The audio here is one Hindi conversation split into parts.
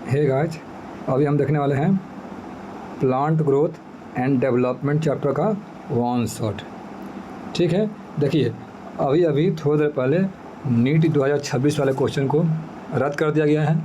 हे गाइस, अभी हम देखने वाले हैं plant growth and development chapter का वन शॉट। ठीक है, देखिए अभी अभी थोड़ी देर पहले नीट 2026 वाले क्वेश्चन को रद्द कर दिया गया है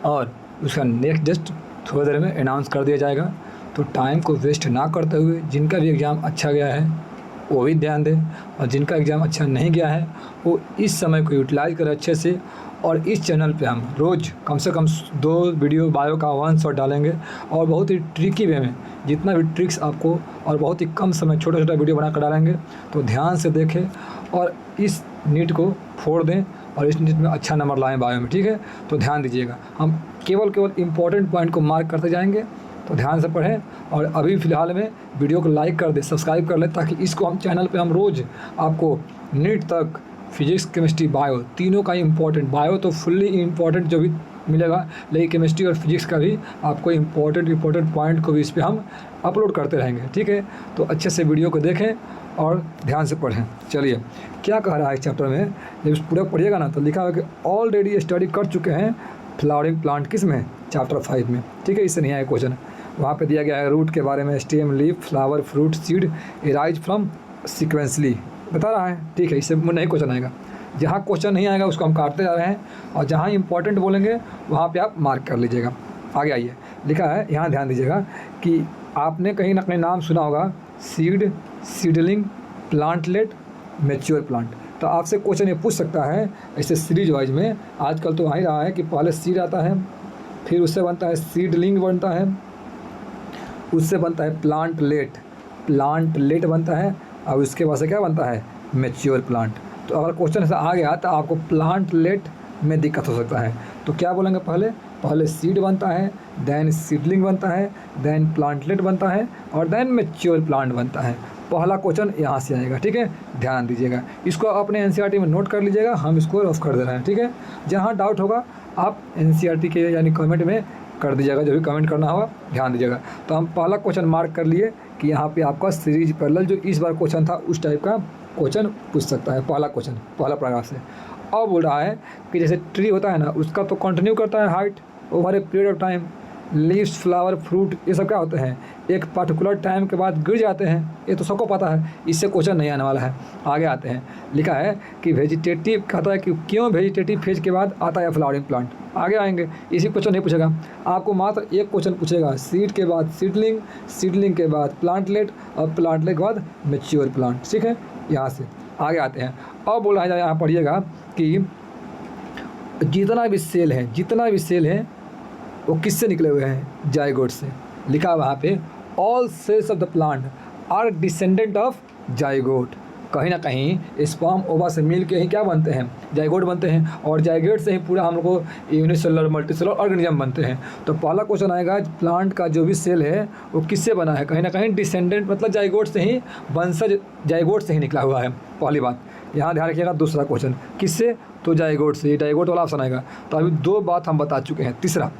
और उसका नेक्स्ट जस्ट थोड़ी देर में अनाउंस कर दिया जाएगा। तो टाइम को वेस्ट ना करते हुए जिनका भी एग्ज़ाम अच्छा गया है वो भी ध्यान दें और जिनका एग्ज़ाम अच्छा नहीं गया है वो इस समय को यूटिलाइज़ करें अच्छे से। और इस चैनल पे हम रोज़ कम से कम 2 वीडियो बायो का वन शॉट डालेंगे और बहुत ही ट्रिकी वे में जितना भी ट्रिक्स आपको और बहुत ही कम समय छोटा छोटा वीडियो बना कर डालेंगे। तो ध्यान से देखें और इस नीट को फोड़ दें और इस नीट में अच्छा नंबर लाएं बायो में। ठीक है, तो ध्यान दीजिएगा, हम केवल इम्पोर्टेंट पॉइंट को मार्क करते जाएंगे। तो ध्यान से पढ़ें और अभी फ़िलहाल में वीडियो को लाइक कर दें, सब्सक्राइब कर लें ताकि इसको हम चैनल पे हम रोज़ आपको नीट तक फिजिक्स केमिस्ट्री बायो तीनों का इम्पोर्टेंट, बायो तो फुल्ली इम्पोर्टेंट जो भी मिलेगा, लेकिन केमिस्ट्री और फिजिक्स का भी आपको इम्पोर्टेंट पॉइंट को भी इस पर हम अपलोड करते रहेंगे। ठीक है, तो अच्छे से वीडियो को देखें और ध्यान से पढ़ें। चलिए क्या कह रहा है इस चैप्टर में, जब पूरा पढ़िएगा ना तो लिखा हुआ कि ऑलरेडी स्टडी कर चुके हैं फ्लावरिंग प्लांट किस में, चैप्टर 5 में। ठीक है, इससे नहीं आया क्वेश्चन, वहाँ पे दिया गया है रूट के बारे में, stem, leaf, flower, fruit, seed arise from sequentially बता रहा है। ठीक है, इससे नहीं क्वेश्चन आएगा, जहाँ क्वेश्चन नहीं आएगा उसको हम काटते जा रहे हैं और जहाँ इंपॉर्टेंट बोलेंगे वहाँ पे आप मार्क कर लीजिएगा। आगे आइए, लिखा है यहाँ ध्यान दीजिएगा कि आपने कहीं ना कहीं नाम सुना होगा seed, seedling, plantlet, mature plant. तो आपसे क्वेश्चन ये पूछ सकता है ऐसे सीरीज वाइज में। आजकल तो आ ही रहा है कि पहले सीड आता है, फिर उससे बनता है सीडलिंग बनता है, उससे बनता है प्लांटलेट बनता है और उसके बाद से क्या बनता है, मैच्योर प्लांट। तो अगर क्वेश्चन ऐसा आ गया तो आपको प्लांटलेट में दिक्कत हो सकता है। तो क्या बोलेंगे, पहले सीड बनता है, देन सीडलिंग बनता है, देन प्लांटलेट बनता है और देन मैच्योर प्लांट बनता है। पहला क्वेश्चन यहाँ से आएगा। ठीक है, ध्यान दीजिएगा, इसको अपने एनसीईआरटी में नोट कर लीजिएगा, हम इसको रफ कर दे रहे हैं। ठीक है, जहाँ डाउट होगा आप एनसीईआरटी के यानी कमेंट में कर दीजिएगा, जो भी कमेंट करना होगा ध्यान दीजिएगा। तो हम पहला क्वेश्चन मार्क कर लिए कि यहाँ पे आपका सीरीज पैरेलल जो इस बार क्वेश्चन था उस टाइप का क्वेश्चन पूछ सकता है। पहला क्वेश्चन पहला पैराग्राफ से अब बोल रहा है कि जैसे ट्री होता है ना, उसका तो कंटिन्यू करता है height over a period of time. Leaves, flower, fruit ये सब क्या होते हैं, एक पर्टिकुलर टाइम के बाद गिर जाते हैं, ये तो सबको पता है, इससे क्वेश्चन नहीं आने वाला है। आगे आते हैं, लिखा है कि वेजिटेटिव कहता है कि क्यों वेजिटेटिव फेज के बाद आता है फ्लावरिंग प्लांट। आगे आएंगे, इसी क्वेश्चन नहीं पूछेगा, आपको मात्र एक क्वेश्चन पूछेगा, सीड के बाद सीडलिंग, सीडलिंग के बाद प्लांटलेट और प्लांटलेट के बाद मैच्योर प्लांट। ठीक है, यहाँ से आगे आते हैं। अब बोला जाए, यहाँ पढ़िएगा कि जितना भी सेल है वो किससे निकले हुए हैं, जाइगोट से। लिखा है वहाँ पे all cells of the plant are descendant of zygote. कहीं ना कहीं स्पर्म ओवा से मिल के ही क्या बनते हैं, जाइगोट बनते हैं और जाइगोट से ही पूरा हम लोग को यूनिसेलुलर मल्टीसेलुलर ऑर्गेनिज्म बनते हैं। तो पहला क्वेश्चन आएगा प्लांट का जो भी सेल है वो किससे बना है, कहीं ना कहीं डिसेंडेंट मतलब जाइगोट से ही, वंशज जाइगोट से ही निकला हुआ है। पहली बात यहाँ ध्यान रखिएगा। दूसरा क्वेश्चन किससे, तो जाइगोट से, जाइगोट वाला ऑप्शन आएगा। तो अभी 2 बात हम बता चुके हैं। तीसरा,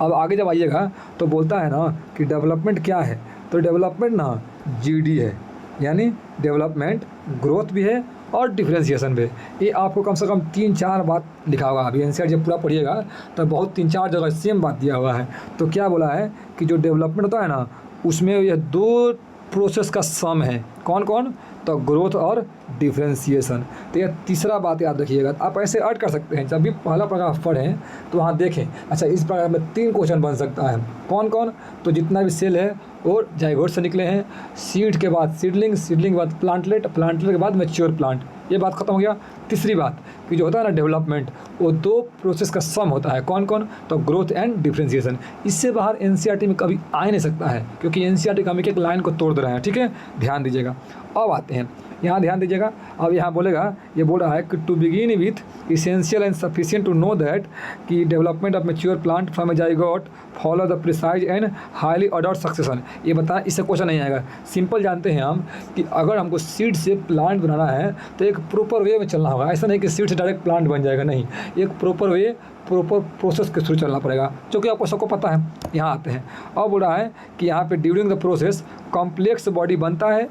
अब आगे जब आइएगा तो बोलता है ना कि डेवलपमेंट क्या है, तो डेवलपमेंट ना जीडी है, यानी डेवलपमेंट ग्रोथ भी है और डिफरेंशिएशन भी। ये आपको कम से कम 3-4 बात लिखा होगा। अभी एनसीईआरटी जब पूरा पढ़िएगा तो बहुत 3-4 जगह सेम बात दिया हुआ है। तो क्या बोला है कि जो डेवलपमेंट होता है ना उसमें ये 2 प्रोसेस का सम है। कौन कौन, तो ग्रोथ और डिफरेंशिएशन। तो यह तीसरा बात याद रखिएगा। आप ऐसे ऐड कर सकते हैं, जब भी पहला पैराग्राफ पढ़ें तो वहाँ देखें, अच्छा इस पैराग्राफ में 3 क्वेश्चन बन सकता है। कौन कौन, तो जितना भी सेल है वो जाइगोट से निकले हैं, सीड के बाद सीडलिंग, सीडलिंग के बाद प्लांटलेट, प्लांटलेट के बाद मैच्योर प्लांट। ये बात खत्म हो गया। तीसरी बात कि जो होता है ना डेवलपमेंट, वो 2 प्रोसेस का सम होता है। कौन कौन, तो ग्रोथ एंड डिफरेंशिएशन। इससे बाहर एनसीईआरटी में कभी आ नहीं सकता है, क्योंकि एनसीईआरटी का हम एक लाइन को तोड़ दे रहे हैं। ठीक है, ध्यान दीजिएगा। अब आते हैं, यहाँ ध्यान दीजिएगा। अब यहाँ बोलेगा, ये बोल रहा है कि to begin with essential and sufficient to know that कि development of mature plant from a zygote follow the precise and highly ordered succession. ये बता, इससे क्वेश्चन नहीं आएगा। सिंपल जानते हैं हम कि अगर हमको सीड से प्लांट बनाना है तो एक प्रॉपर वे में चलना होगा। ऐसा नहीं कि सीड से डायरेक्ट प्लांट बन जाएगा, नहीं, एक प्रॉपर वे, प्रॉपर प्रोसेस के थ्रू चलना पड़ेगा, जो कि आपको सबको पता है। यहाँ आते हैं, अब बोल रहा है कि यहाँ पे during the process complex body बनता है,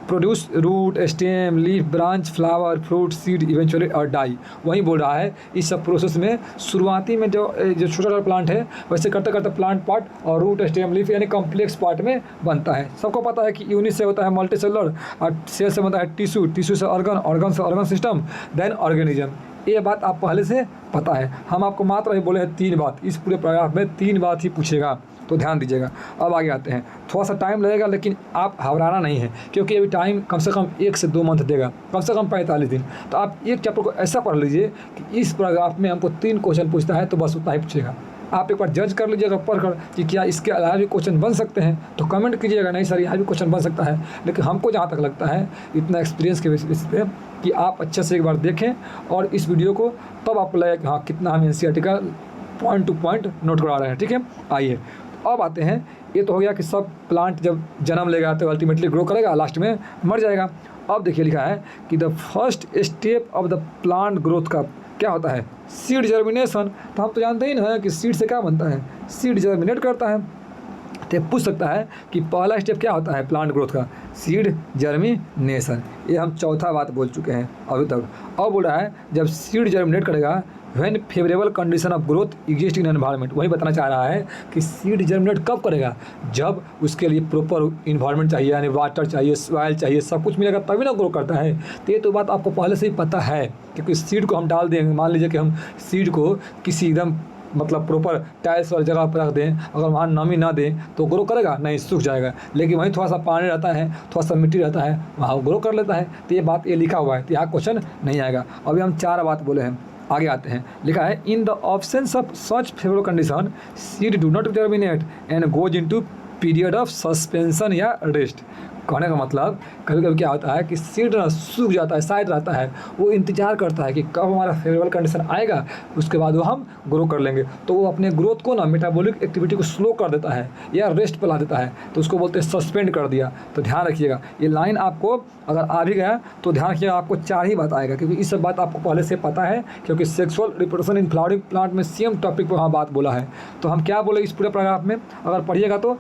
produce root, stem, leaf, branch, flower, fruit, seed, eventually और डाई। वही बोल रहा है इस सब प्रोसेस में शुरुआती में जो छोटा छोटा प्लांट है वैसे करते करते प्लांट पार्ट और रूट, स्टेम, लीफ यानी कॉम्प्लेक्स पार्ट में बनता है। सबको पता है कि यूनिट से होता है मल्टी सेलुलर और सेल से बनता है टिश्यू, टिश्यू से ऑर्गन, ऑर्गन से ऑर्गन सिस्टम, देन ऑर्गेनिज्म। ये बात आप पहले से पता है। हम आपको मात्र ही बोले हैं 3 बात, इस पूरे पैराग्राफ में 3 बात ही पूछेगा, तो ध्यान दीजिएगा। अब आगे आते हैं, थोड़ा सा टाइम लगेगा लेकिन आप घबराना नहीं है, क्योंकि अभी टाइम कम से कम 1 से 2 मंथ देगा, कम से कम 45 दिन। तो आप एक चैप्टर को ऐसा पढ़ लीजिए कि इस पैराग्राफ में हमको 3 क्वेश्चन पूछता है तो बस उतना ही पूछेगा। आप एक बार जज कर लीजिएगा पढ़कर कि क्या इसके अलावा भी क्वेश्चन बन सकते हैं, तो कमेंट कीजिएगा नहीं सर यहाँ भी क्वेश्चन बन सकता है। लेकिन हमको जहाँ तक लगता है इतना एक्सपीरियंस के बेसिस पे कि आप अच्छे से एक बार देखें और इस वीडियो को, तब आपको लगेगा कि हाँ कितना हम एनसीईआरटी का पॉइंट टू पॉइंट नोट करा रहे हैं। ठीक है, आइए अब आते हैं। ये तो हो गया कि सब प्लांट जब जन्म लेगा तो अल्टीमेटली ग्रो करेगा, लास्ट में मर जाएगा। अब देखिए लिखा है कि the first step of the plant growth का क्या होता है, सीड जर्मिनेशन। तो हम तो जानते ही ना कि सीड से क्या बनता है, सीड जर्मिनेट करता है। तो पूछ सकता है कि पहला स्टेप क्या होता है प्लांट ग्रोथ का, सीड जर्मिनेशन। ये हम चौथा बात बोल चुके हैं अभी तक। अब बोल रहा है जब सीड जर्मिनेट करेगा, when favourable condition of growth exist in environment. वही बताना चाह रहा है कि सीड जर्मिनेट कब करेगा, जब उसके लिए प्रॉपर इन्वायरमेंट चाहिए, यानी वाटर चाहिए, सॉइल चाहिए, सब कुछ मिलेगा तभी ना ग्रो करता है। तो ये तो बात आपको पहले से ही पता है, क्योंकि सीड को हम डाल देंगे। मान लीजिए कि हम सीड को किसी एकदम मतलब प्रॉपर टाइल्स वाली जगह पर रख दें, अगर वहाँ नमी ना दें तो ग्रो करेगा नहीं, सूख जाएगा। लेकिन वहीं थोड़ा सा पानी रहता है, थोड़ा सा मिट्टी रहता है, वहाँ ग्रो कर लेता है। तो ये बात ये लिखा हुआ है, तो यहाँ क्वेश्चन नहीं आएगा। अभी हम 4 बात बोले हैं, आगे आते हैं। लिखा है in the absence of such favourable condition seed do not germinate and goes into period of suspension या रेस्ट। कहने का मतलब कभी कभी क्या होता है कि सीड ना सूख जाता है, साइड रहता है, वो इंतजार करता है कि कब हमारा फेवरेबल कंडीशन आएगा, उसके बाद वो हम ग्रो कर लेंगे। तो वो अपने ग्रोथ को ना, मेटाबॉलिक एक्टिविटी को स्लो कर देता है या रेस्ट पे ला देता है, तो उसको बोलते हैं सस्पेंड कर दिया। तो ध्यान रखिएगा, ये लाइन आपको अगर आ भी गया तो ध्यान रखिएगा, आपको 4 ही बात आएगा, क्योंकि इस सब बात आपको पहले से पता है, क्योंकि sexual reproduction in flowering plant में सेम टॉपिक पर वहाँ बात बोला है। तो हम क्या बोले इस पूरे पैराग्राफ में, अगर पढ़िएगा तो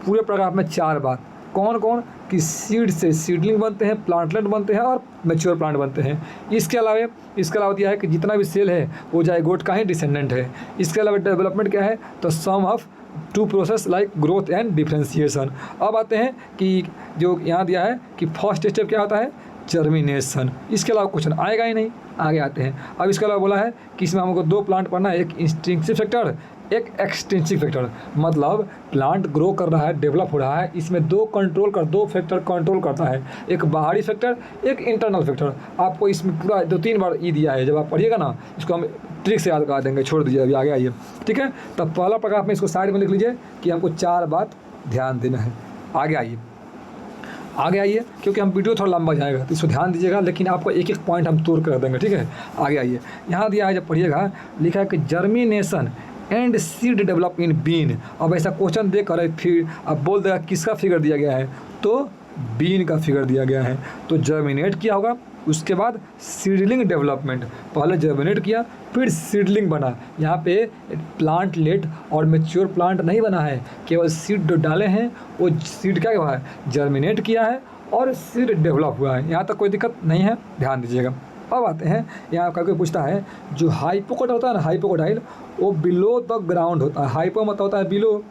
पूरे पैराग्राफ में 4 बात। कौन कौन कि सीड से सीडलिंग बनते हैं, प्लांटलेट बनते हैं और मैच्योर प्लांट बनते हैं। इसके अलावा दिया है कि जितना भी सेल है वो जाइगोट का ही डिसेंडेंट है। इसके अलावा डेवलपमेंट क्या है, तो sum of 2 process like growth and differentiation. अब आते हैं कि जो यहाँ दिया है कि फर्स्ट स्टेप क्या होता है, जर्मिनेशन। इसके अलावा क्वेश्चन आएगा ही नहीं। आगे आते हैं। अब इसके अलावा बोला है कि इसमें हमको 2 प्लांट पढ़ना है, एक इंस्टिंक्टिव फैक्टर, एक एक्सटेंसिव फैक्टर। मतलब प्लांट ग्रो कर रहा है, डेवलप हो रहा है, इसमें 2 फैक्टर कंट्रोल करता है, एक बाहरी फैक्टर, एक इंटरनल फैक्टर। आपको इसमें पूरा 2-3 बार ई दिया है, जब आप पढ़िएगा ना इसको हम ट्रिक से याद करा देंगे, छोड़ दीजिए अभी आगे आइए। ठीक है, तब पहला पैराग्राफ में इसको साइड में लिख लीजिए कि हमको 4 बात ध्यान देना है। आगे आइए क्योंकि हम वीडियो थोड़ा लंबा जाएगा, तो इसको ध्यान दीजिएगा, लेकिन आपको एक एक पॉइंट हम तोड़ कर देंगे। ठीक है, आगे आइए। यहाँ दिया है, जब पढ़िएगा लिखा है कि germination and seed develop in bean. अब ऐसा क्वेश्चन देकर फिर अब बोल देगा किसका फिगर दिया गया है, तो बीन का फिगर दिया गया है। तो जर्मिनेट किया होगा, उसके बाद सीडलिंग डेवलपमेंट, पहले जर्मिनेट किया फिर सीडलिंग बना। यहाँ पे प्लांट लेट और मैच्योर प्लांट नहीं बना है, केवल सीड जो डाले हैं वो सीड क्या हुआ है, जर्मिनेट किया है और सीड डेवलप हुआ है। यहाँ तक कोई दिक्कत नहीं है, ध्यान दीजिएगा। अब आते हैं, यहाँ का कोई पूछता है जो हाइपोकोटाइल होता है ना, हाइपोकोटाइल वो बिलो द ग्राउंड होता है। हाइपो मतलब होता है बिलो,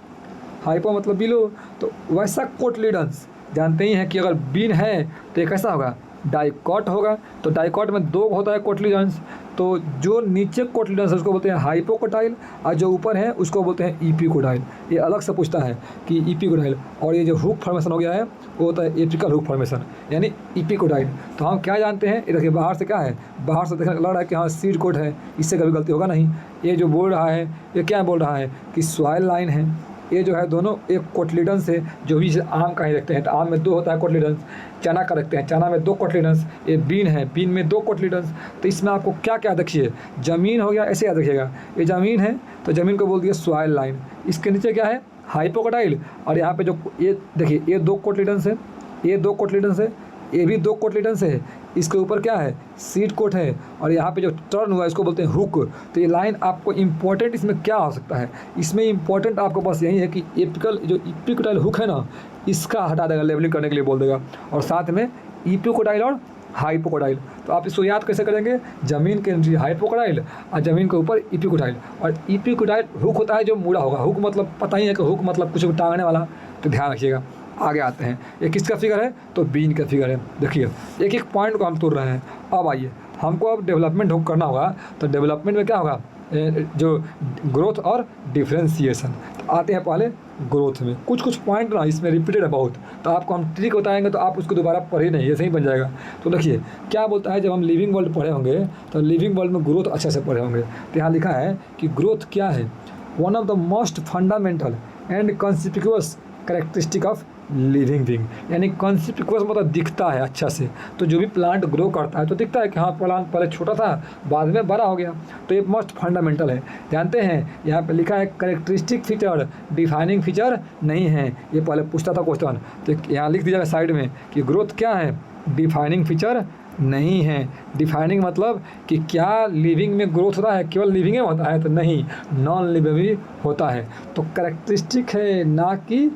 हाइपो मतलब बिलो। तो वैसा कोटलीडन्स जानते ही हैं कि अगर बीन है तो ये कैसा होगा, डाइकॉट होगा। तो डाइकॉट में 2 होता है कोटलीडन्स, तो जो नीचे कोटलीडन्स है उसको बोलते हैं हाइपोकोटाइल और जो ऊपर है उसको बोलते हैं इपिकोटाइल। ये अलग से पूछता है कि इपिकोटाइल, और ये जो हुक फॉर्मेशन हो गया है वो होता है एपिकल हुक फॉर्मेशन यानी इपिकोटाइल। तो हम क्या जानते हैं, ये देखिए बाहर से क्या है, बाहर से देखने लग रहा है कि हाँ सीड कोट है, इससे कभी गलती होगा नहीं। ये जो बोल रहा है ये क्या बोल रहा है कि सॉइल लाइन है। ये जो है दोनों एक कोटलीडन्स है, जो भी आम का ही रखते हैं, तो आम में 2 होता है कोटलीडन्स, चना का रखते हैं, चना में 2 कोटलीडन्स, ये बीन है, बीन में 2 कोटलीडन्स। तो इसमें आपको क्या क्या देखिए, ज़मीन हो गया, ऐसे याद रखिएगा, ये ज़मीन है तो ज़मीन को बोल दिया सॉइल लाइन। इसके नीचे क्या है, हाइपोकोटाइल, और यहाँ पे जो ये देखिए ये 2 कोटलीडन्स है, ये 2 कोटलीडन्स है, ये भी 2 कोटलीडन्स है, इसके ऊपर क्या है, सीड कोट है, और यहाँ पे जो टर्न हुआ है इसको बोलते हैं हुक। तो ये लाइन आपको इम्पोर्टेंट इसमें क्या हो सकता है, इसमें इम्पोर्टेंट आपको बस यही है कि एपिकल जो इपिकोटाइल हुक है ना, इसका हटा देगा, लेवलिंग करने के लिए बोल देगा, और साथ में इपिकोटाइल और हाइपोकोटाइल। तो आप इसको याद कैसे करेंगे, ज़मीन के नीचे हाइपोकोटाइल और ज़मीन के ऊपर इपिकोटाइल। और इपिकोटाइल हुक होता है जो मुड़ा होगा, हुक मतलब पता ही है कि हुक मतलब कुछ टांगने वाला, तो ध्यान रखिएगा। आगे आते हैं, ये किसका फिगर है, तो बीन का फिगर है। देखिए एक एक पॉइंट को हम तोड़ रहे हैं। अब आइए हमको अब डेवलपमेंट करना होगा, तो डेवलपमेंट में क्या होगा, जो ग्रोथ और डिफ्रेंसिएशन। तो आते हैं पहले ग्रोथ में। कुछ पॉइंट ना इसमें रिपीटेड है बहुत, तो आपको हम ट्रिक बताएंगे तो आप उसको दोबारा पढ़े नहीं, ऐसे ही बन जाएगा। तो देखिए क्या बोलता है, जब हम लिविंग वर्ल्ड पढ़े होंगे तो लिविंग वर्ल्ड में ग्रोथ अच्छे से पढ़े होंगे। तो यहाँ लिखा है कि ग्रोथ क्या है, one of the most fundamental and conspicuous characteristic of living being. यानी कॉन्स्पिक्यूअस मतलब दिखता है अच्छा से, तो जो भी प्लांट ग्रो करता है तो दिखता है कि हाँ प्लांट पहले छोटा था बाद में बड़ा हो गया, तो ये मोस्ट फंडामेंटल है। जानते हैं यहाँ पे लिखा है कैरेक्टरिस्टिक फीचर, डिफाइनिंग फीचर नहीं है, ये पहले पूछता था क्वेश्चन। तो यहाँ लिख दीजिएगा साइड में कि ग्रोथ क्या है, डिफाइनिंग फीचर नहीं है। डिफाइनिंग मतलब कि क्या लिविंग में ग्रोथ होता है, केवल लिविंग में होता है, तो नहीं, नॉन लिविंग भी होता है। तो कैरेक्टरिस्टिक है ना कि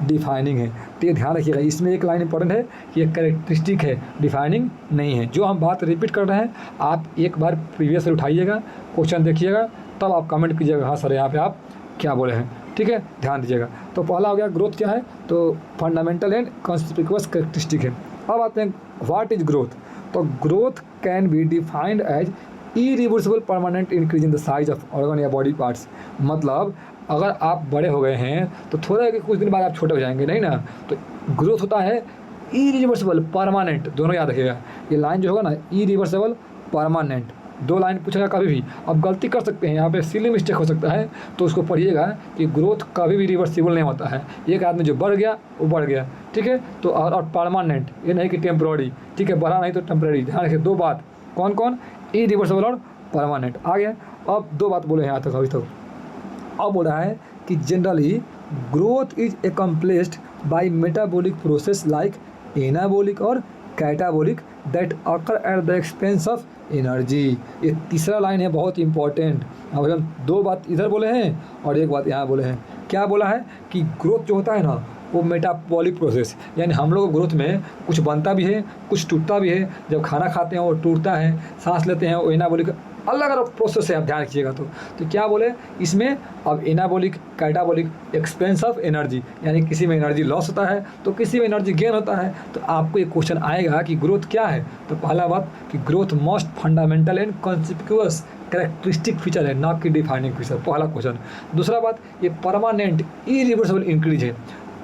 डिफाइनिंग है। तो ये ध्यान रखिएगा, इसमें एक लाइन इंपॉर्टेंट है कि ये कैरेक्टरिस्टिक है, डिफाइनिंग नहीं है। जो हम बात रिपीट कर रहे हैं आप एक बार प्रीवियस से उठाइएगा, क्वेश्चन देखिएगा, तब आप कमेंट कीजिएगा हाँ सर यहाँ पे आप क्या बोले हैं, ठीक है, ध्यान दीजिएगा। तो पहला हो गया ग्रोथ क्या है, तो फंडामेंटल एंड कॉन्स्पिक्यूअस कैरेक्टरिस्टिक है। अब आते हैं व्हाट इज ग्रोथ। तो growth can be defined as irreversible permanent increase in the size of organ या बॉडी पार्ट्स। मतलब अगर आप बड़े हो गए हैं तो थोड़ा कि कुछ दिन बाद आप छोटे हो जाएंगे, नहीं ना। तो ग्रोथ होता है इरिवर्सिबल परमानेंट, दोनों याद रखिएगा। ये लाइन जो होगा ना, इरिवर्सिबल परमानेंट, दो लाइन पूछेगा कभी भी। अब गलती कर सकते हैं यहाँ पे, सिली मिस्टेक हो सकता है, तो उसको पढ़िएगा कि ग्रोथ कभी भी रिवर्सिबल नहीं होता है। एक आदमी जो बढ़ गया वो बढ़ गया, ठीक है। तो और परमानेंट, ये नहीं कि टेम्प्रोरी, ठीक है, बढ़ा नहीं तो टेम्प्रेरी। ध्यान रखिए दो बात, कौन कौन, इरिवर्सिबल और परमानेंट। आ गया। अब दो बात बोले हैं यहाँ तक अभी तक। अब बोल रहा है कि generally growth is accomplished by metabolic process like anabolic और catabolic that occur at the expense of energy. ये तीसरा लाइन है बहुत इंपॉर्टेंट। अब हम दो बात इधर बोले हैं और एक बात यहाँ बोले हैं। क्या बोला है कि ग्रोथ जो होता है ना वो मेटाबॉलिक प्रोसेस, यानी हम लोग ग्रोथ में कुछ बनता भी है कुछ टूटता भी है। जब खाना खाते हैं वो टूटता है, सांस लेते हैं वो एनाबॉलिक, अलग अलग प्रोसेस है, आप ध्यान रखिएगा। तो क्या बोले इसमें, अब anabolic catabolic, expense of energy, यानी किसी में एनर्जी लॉस होता है तो किसी में एनर्जी गेन होता है। तो आपको एक क्वेश्चन आएगा कि ग्रोथ क्या है, तो पहला बात कि growth most fundamental and conspicuous characteristic feature है, ना कि डिफाइनिंग फीचर, पहला क्वेश्चन। दूसरा बात ये परमानेंट इरिवर्सिबल इंक्रीज है।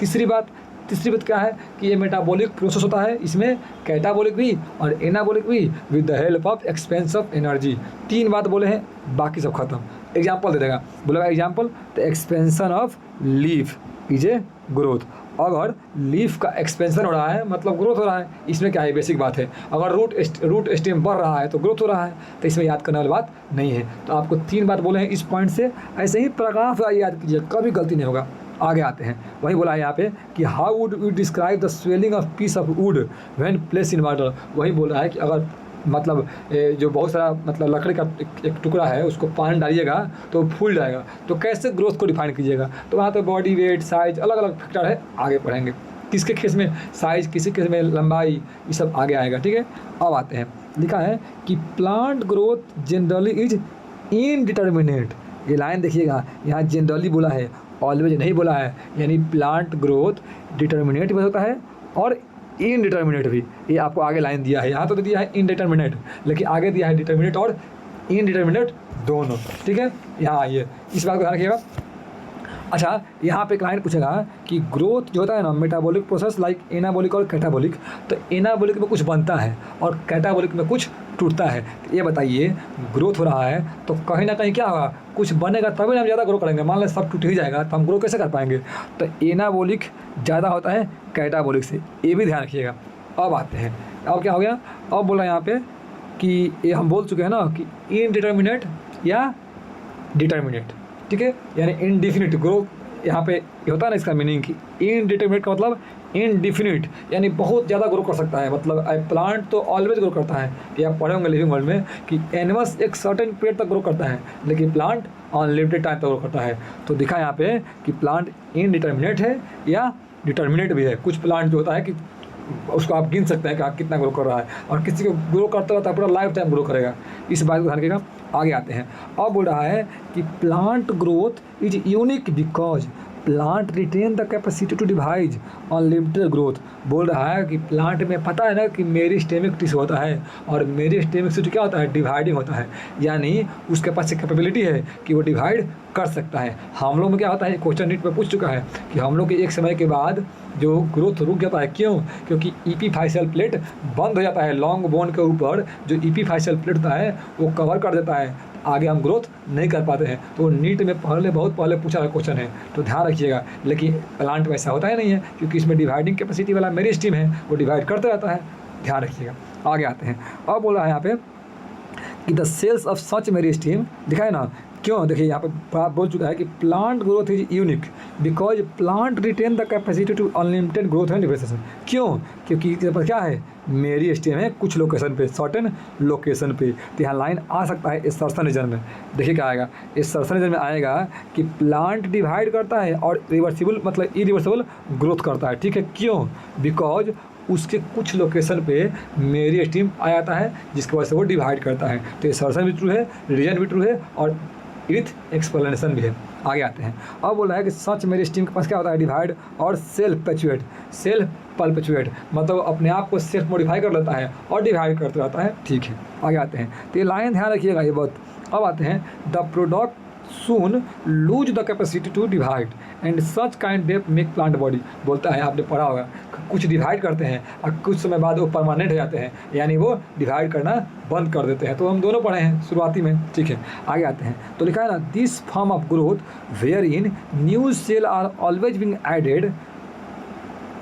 तीसरी बात क्या है कि ये मेटाबॉलिक प्रोसेस होता है, इसमें कैटाबॉलिक भी और एनाबॉलिक भी with the help of expense of energy. तीन बात बोले हैं, बाकी सब खत्म। एग्जाम्पल दे देगा, बोलेगा एग्जाम्पल, तो expansion of leaf is a growth. अगर लीफ का एक्सपेंशन हो रहा है मतलब ग्रोथ हो रहा है, इसमें क्या है, बेसिक बात है। अगर रूट स्टेम बढ़ रहा है तो ग्रोथ हो रहा है, तो इसमें याद करने वाली बात नहीं है। तो आपको तीन बात बोले हैं इस पॉइंट से, ऐसे ही पैराग्राफ याद कीजिए, कभी गलती नहीं होगा। आगे आते हैं, वही बोला है यहाँ पे कि how would you describe the swelling of peace of would when place in water. वही बोल रहा है कि अगर मतलब जो बहुत सारा मतलब लकड़ी का एक टुकड़ा है उसको पानी डालिएगा तो फूल जाएगा, तो कैसे ग्रोथ को डिफाइन कीजिएगा। तो वहाँ तो बॉडी वेट साइज अलग अलग फैक्टर है, आगे पढ़ेंगे किसके केस में साइज, किसी केस में लंबाई, ये सब आगे आएगा, ठीक है। अब आते हैं, लिखा है कि plant growth generally is indeterminate. ये लाइन देखिएगा, यहाँ जनरली बोला है, ऑलवेज नहीं बोला है। यानी प्लांट ग्रोथ डिटर्मिनेट भी होता है और इनडिटर्मिनेट भी। ये आपको आगे लाइन दिया है, यहाँ तो दिया है इनडिटर्मिनेट, लेकिन आगे दिया है डिटर्मिनेट और इनडिटर्मिनेट दोनों, ठीक है। यहाँ आइए, इस बात को ध्यान रखिएगा। अच्छा, यहाँ पे एक लाइन पूछेगा कि ग्रोथ जो होता है ना मेटाबॉलिक प्रोसेस लाइक एनाबॉलिक और कैटाबॉलिक। तो एनाबॉलिक में कुछ बनता है और कैटाबॉलिक में कुछ टूटता है। तो ये बताइए ग्रोथ हो रहा है तो कहीं ना कहीं क्या होगा, कुछ बनेगा तभी हम ज़्यादा ग्रो करेंगे। मान लें सब टूट ही जाएगा तो हम ग्रो कैसे कर पाएंगे। तो एनाबॉलिक ज़्यादा होता है कैटाबॉलिक से, ये भी ध्यान रखिएगा। अब आते हैं, अब क्या हो गया, अब बोला यहाँ पे कि ये हम बोल चुके हैं ना कि इनडिटर्मिनेट या डिटर्मिनेट, ठीक है, यानी इनडिफिनिट ग्रोथ। यहाँ पे ये होता है ना इसका मीनिंग कि इनडिटर्मिनेट का मतलब इनडिफिनिट, यानी बहुत ज़्यादा ग्रो कर सकता है। मतलब प्लांट तो ऑलवेज ग्रो करता है, ये आप पढ़े होंगे लिविंग वर्ल्ड में कि एनिमल्स एक सर्टेन पीरियड तक ग्रो करता है, लेकिन प्लांट अनलिमिटेड टाइम तक ग्रो करता है। तो दिखा यहाँ पे कि प्लांट इनडिटर्मिनेट है या डिटर्मिनेट भी है। कुछ प्लांट जो होता है कि उसको आप गिन सकते हैं कि हाँ कितना ग्रो कर रहा है, और किसी को ग्रो करता रहता है पूरा लाइफ टाइम ग्रो करेगा। इस बात को ध्यान रखिएगा। आगे आते हैं। अब बोल रहा है कि plant growth is unique because plant retain the capacity to divide unlimited growth. बोल रहा है कि प्लांट में पता है ना कि मेरिस्टेमिक टिश्यू होता है, और मेरिस्टेमिक टिश्यू क्या होता है, डिवाइडिंग होता है, यानी उसके पास एक कैपेबिलिटी है कि वो डिवाइड कर सकता है। हम लोग में क्या होता है, क्वेश्चन नीट में पूछ चुका है कि हम लोग के एक समय के बाद जो ग्रोथ रुक जाता है, क्यों? क्योंकि ईपीफाइशियल प्लेट बंद हो जाता है, लॉन्ग बोन के ऊपर जो ईपीफाइशियल प्लेट होता है वो कवर कर देता है, आगे हम ग्रोथ नहीं कर पाते हैं। तो नीट में बहुत पहले पूछा हुआ क्वेश्चन है, तो ध्यान रखिएगा। लेकिन प्लांट वैसा होता ही नहीं है, क्योंकि इसमें डिवाइडिंग कैपेसिटी वाला मेरिस्टेम है, वो डिवाइड करते रहता है। ध्यान रखिएगा। आगे आते हैं। अब बोला है यहाँ पे कि the cells of such meristem, दिखा है ना, क्यों? देखिए यहाँ पे बात बोल चुका है कि plant growth is unique because plant retain the capacity to unlimited growth and डिवेसेशन। क्यों? क्योंकि इसके पास क्या है, मेरिस्टेम है कुछ लोकेशन पे, सर्टेन लोकेशन पे। तो यहाँ लाइन आ सकता है इंसर्शन रीजन में। देखिए क्या आएगा, इंसर्शन रीजन में आएगा कि प्लांट डिवाइड करता है और रिवर्सिबल मतलब इरिवर्सिबल ग्रोथ करता है। ठीक है, क्यों? बिकॉज उसके कुछ लोकेशन पे मेरिस्टेम आ जाता है, जिसकी वजह से वो डिवाइड करता है। तो इंसर्शन भी ट्रू है, रीजन भी ट्रू है, और विथ एक्सप्लेनेशन भी है। आगे आते हैं। अब बोला है कि सच मेरिस्टेम के पास क्या होता है, डिवाइड और सेल्फ परपेचुएट। सेल्फ परपेचुएट मतलब अपने आप को सेल्फ मॉडिफाई कर लेता है और डिवाइड करते रहता है। ठीक है, आगे आते हैं। तो ये लाइन ध्यान रखिएगा ये बहुत। अब आते हैं, the product soon lose the capacity to divide and such kind they make plant body। बोलता है, आपने पढ़ा होगा, कुछ डिवाइड करते हैं और कुछ समय बाद वो परमानेंट हो जाते हैं, यानी वो डिवाइड करना बंद कर देते हैं। तो हम दोनों पढ़े हैं शुरुआती में। ठीक है, आगे आते हैं। तो लिखा है ना, this form of growth wherein new cell are always being added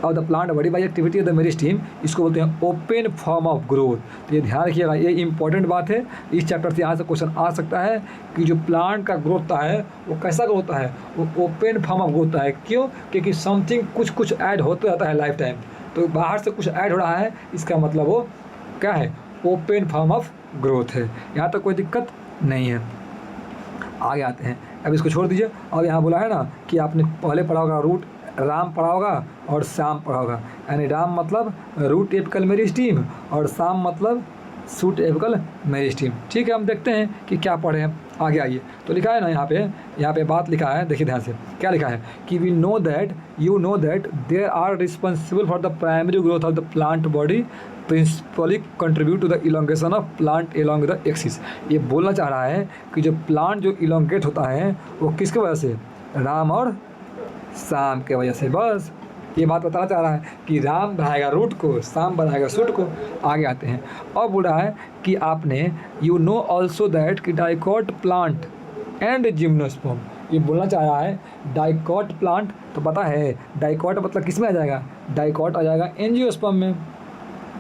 of the plant body by activity of the meristem, इसको बोलते हैं ओपन फॉर्म ऑफ ग्रोथ। तो ये ध्यान रखिएगा, ये इंपॉर्टेंट बात है। इस चैप्टर से यहाँ से क्वेश्चन आ सकता है कि जो प्लांट का ग्रोथ होता है वो कैसा ग्रोथ होता है, वो ओपन फॉर्म ऑफ ग्रोथ होता है। क्यों? क्योंकि समथिंग कुछ ऐड होता रहता है लाइफ टाइम। तो बाहर से कुछ ऐड हो रहा है, इसका मतलब वो क्या है, ओपन फॉर्म ऑफ ग्रोथ है। यहाँ तक कोई दिक्कत नहीं है। आगे आते हैं। अब इसको छोड़ दीजिए। अब यहाँ बोला है ना कि आपने पहले पढ़ा होगा रूट, राम पढ़ा होगा और श्याम पढ़ा होगा, यानी राम मतलब रूट एपिकल मेरिस्टेम और श्याम मतलब सूट एपिकल मेरिस्टेम। ठीक है, हम देखते हैं कि क्या पढ़े हैं। आगे आइए। तो लिखा है ना यहाँ पे बात लिखा है, देखिए ध्यान से क्या लिखा है कि we know that you know that they are responsible for the primary growth of the plant body principally contribute to the elongation of plant along the axis. ये बोलना चाह रहा है कि जो प्लांट जो इलोंगेट होता है वो किसके वजह से, राम और श्याम के वजह से। बस ये बात बताना चाह रहा है कि राम बढ़ाएगा रूट को, श्याम बढ़ाएगा सूट को। आगे आते हैं। और बोल रहा है कि आपने यू नो ऑल्सो दैट कि डाइकॉट प्लांट एंड जिम्नोस्पर्म, ये बोलना चाह रहा है डाइकॉट प्लांट, तो पता है डाइकॉट मतलब किस में आ जाएगा, डाइकॉट आ जाएगा एंजियोस्पर्म में।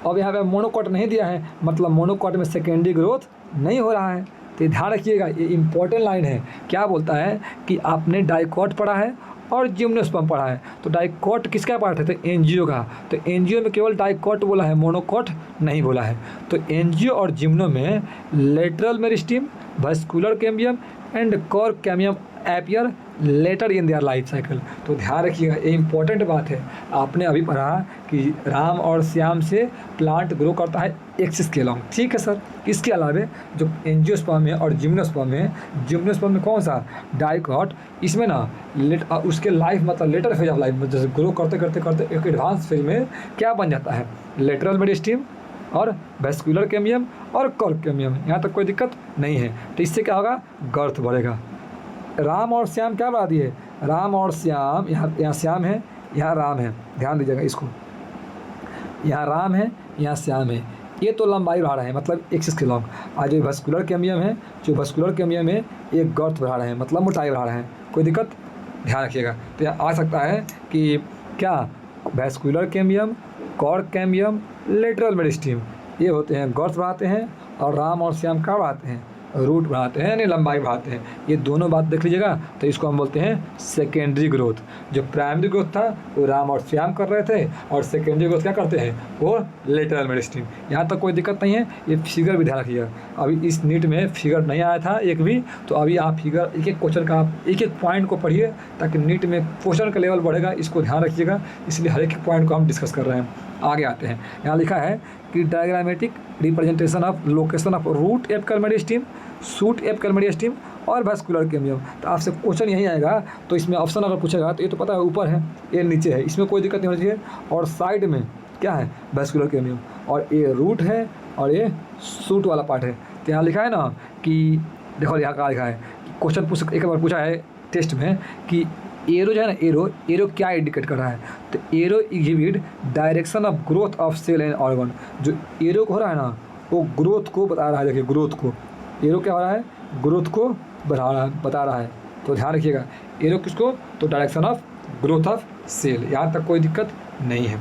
अब यहाँ पे मोनोकॉट नहीं दिया है, मतलब मोनोकॉट में सेकेंडरी ग्रोथ नहीं हो रहा है। तो ध्यान रखिएगा, ये इंपॉर्टेंट लाइन है। क्या बोलता है कि आपने डाइकॉट पढ़ा है और जिम्नोस्पर्म पढ़ा है। तो डाइकॉट किसका पार्ट है, तो एंजियो का। तो एंजियो में केवल डाइकॉट बोला है, मोनोकॉट नहीं बोला है। तो एंजियो और जिम्नो में lateral meristem, vascular cambium and cork cambium appear later in their life cycle. तो ध्यान रखिएगा, ये इंपॉर्टेंट बात है। आपने अभी पढ़ा कि राम और श्याम से प्लांट ग्रो करता है एक्सिस के अलॉन्ग। ठीक है सर। इसके अलावा जो एंजियोस्पर्म है और जिम्नोस्पर्म है, जिम्नोस्पर्म में कौन सा, डाइकॉट, इसमें ना उसके लाइफ मतलब लेटर फेज ऑफ लाइफ में जैसे ग्रो करते करते करते एक एडवांस फेज में क्या बन जाता है, लेटरल मेरिस्टेम और वैस्कुलर कैम्बियम और कोर कैम्बियम। यहाँ तक कोई दिक्कत नहीं है। तो इससे क्या होगा, गर्थ बढ़ेगा। राम और श्याम क्या बढ़ा दिए, राम और श्याम, यहाँ श्याम है, यहाँ राम है, ध्यान दीजिएगा इसको, यहाँ राम है, यहाँ श्याम है। ये तो लंबाई बढ़ा रहे हैं, मतलब एक्सिस के लॉन्ग। आज जो वैस्कुलर कैम्बियम है, जो वैस्कुलर कैम्बियम है एक गर्थ बढ़ा रहे हैं, मतलब मोटाई बढ़ा रहे हैं। कोई दिक्कत, ध्यान रखिएगा। तो यहाँ आ सकता है कि क्या, vascular cambium, core cambium, lateral meristem, ये होते हैं गर्थ बढ़ाते हैं, और राम और श्याम क्या बढ़ाते हैं, रूट बढ़ाते हैं, यानी लंबाई बढ़ाते हैं। ये दोनों बात देख लीजिएगा। तो इसको हम बोलते हैं सेकेंडरी ग्रोथ। जो प्राइमरी ग्रोथ था वो राम और श्याम कर रहे थे, और सेकेंडरी ग्रोथ क्या करते हैं, वो लेटरल मेरिस्टेम। यहाँ तक कोई दिक्कत नहीं है। ये फिगर भी ध्यान रखिएगा, अभी इस नीट में फिगर नहीं आया था एक भी, तो अभी आप फिगर एक एक क्वेश्चन का आप एक एक पॉइंट को पढ़िए, ताकि नीट में क्वेश्चन का लेवल बढ़ेगा। इसको ध्यान रखिएगा, इसलिए हर एक पॉइंट को हम डिस्कस कर रहे हैं। आगे आते हैं, यहाँ लिखा है कि diagrammatic representation of location of root apical meristem, shoot apical meristem और वैस्कुलर कैम्बियम। तो आपसे क्वेश्चन यही आएगा, तो इसमें ऑप्शन अगर पूछेगा तो ये तो पता है ऊपर है, ये नीचे है, इसमें कोई दिक्कत नहीं होनी चाहिए। और साइड में क्या है, वैस्कुलर कैम्बियम, और ये रूट है और ये शूट वाला पार्ट है। तो यहाँ लिखा है ना कि देखो यहाँ का लिखा है, क्वेश्चन एक बार पूछा है टेस्ट में कि एरो जो है ना, एरो क्या इंडिकेट कर रहा है, तो arrow exhibit direction of growth of cell and organ. जो एरो को हो रहा है ना, वो ग्रोथ को बता रहा है। देखिए ग्रोथ को, एरो क्या हो रहा है, ग्रोथ को बता रहा है। तो ध्यान रखिएगा, एरो किसको, तो direction of growth of cell. यहाँ तक कोई दिक्कत नहीं है।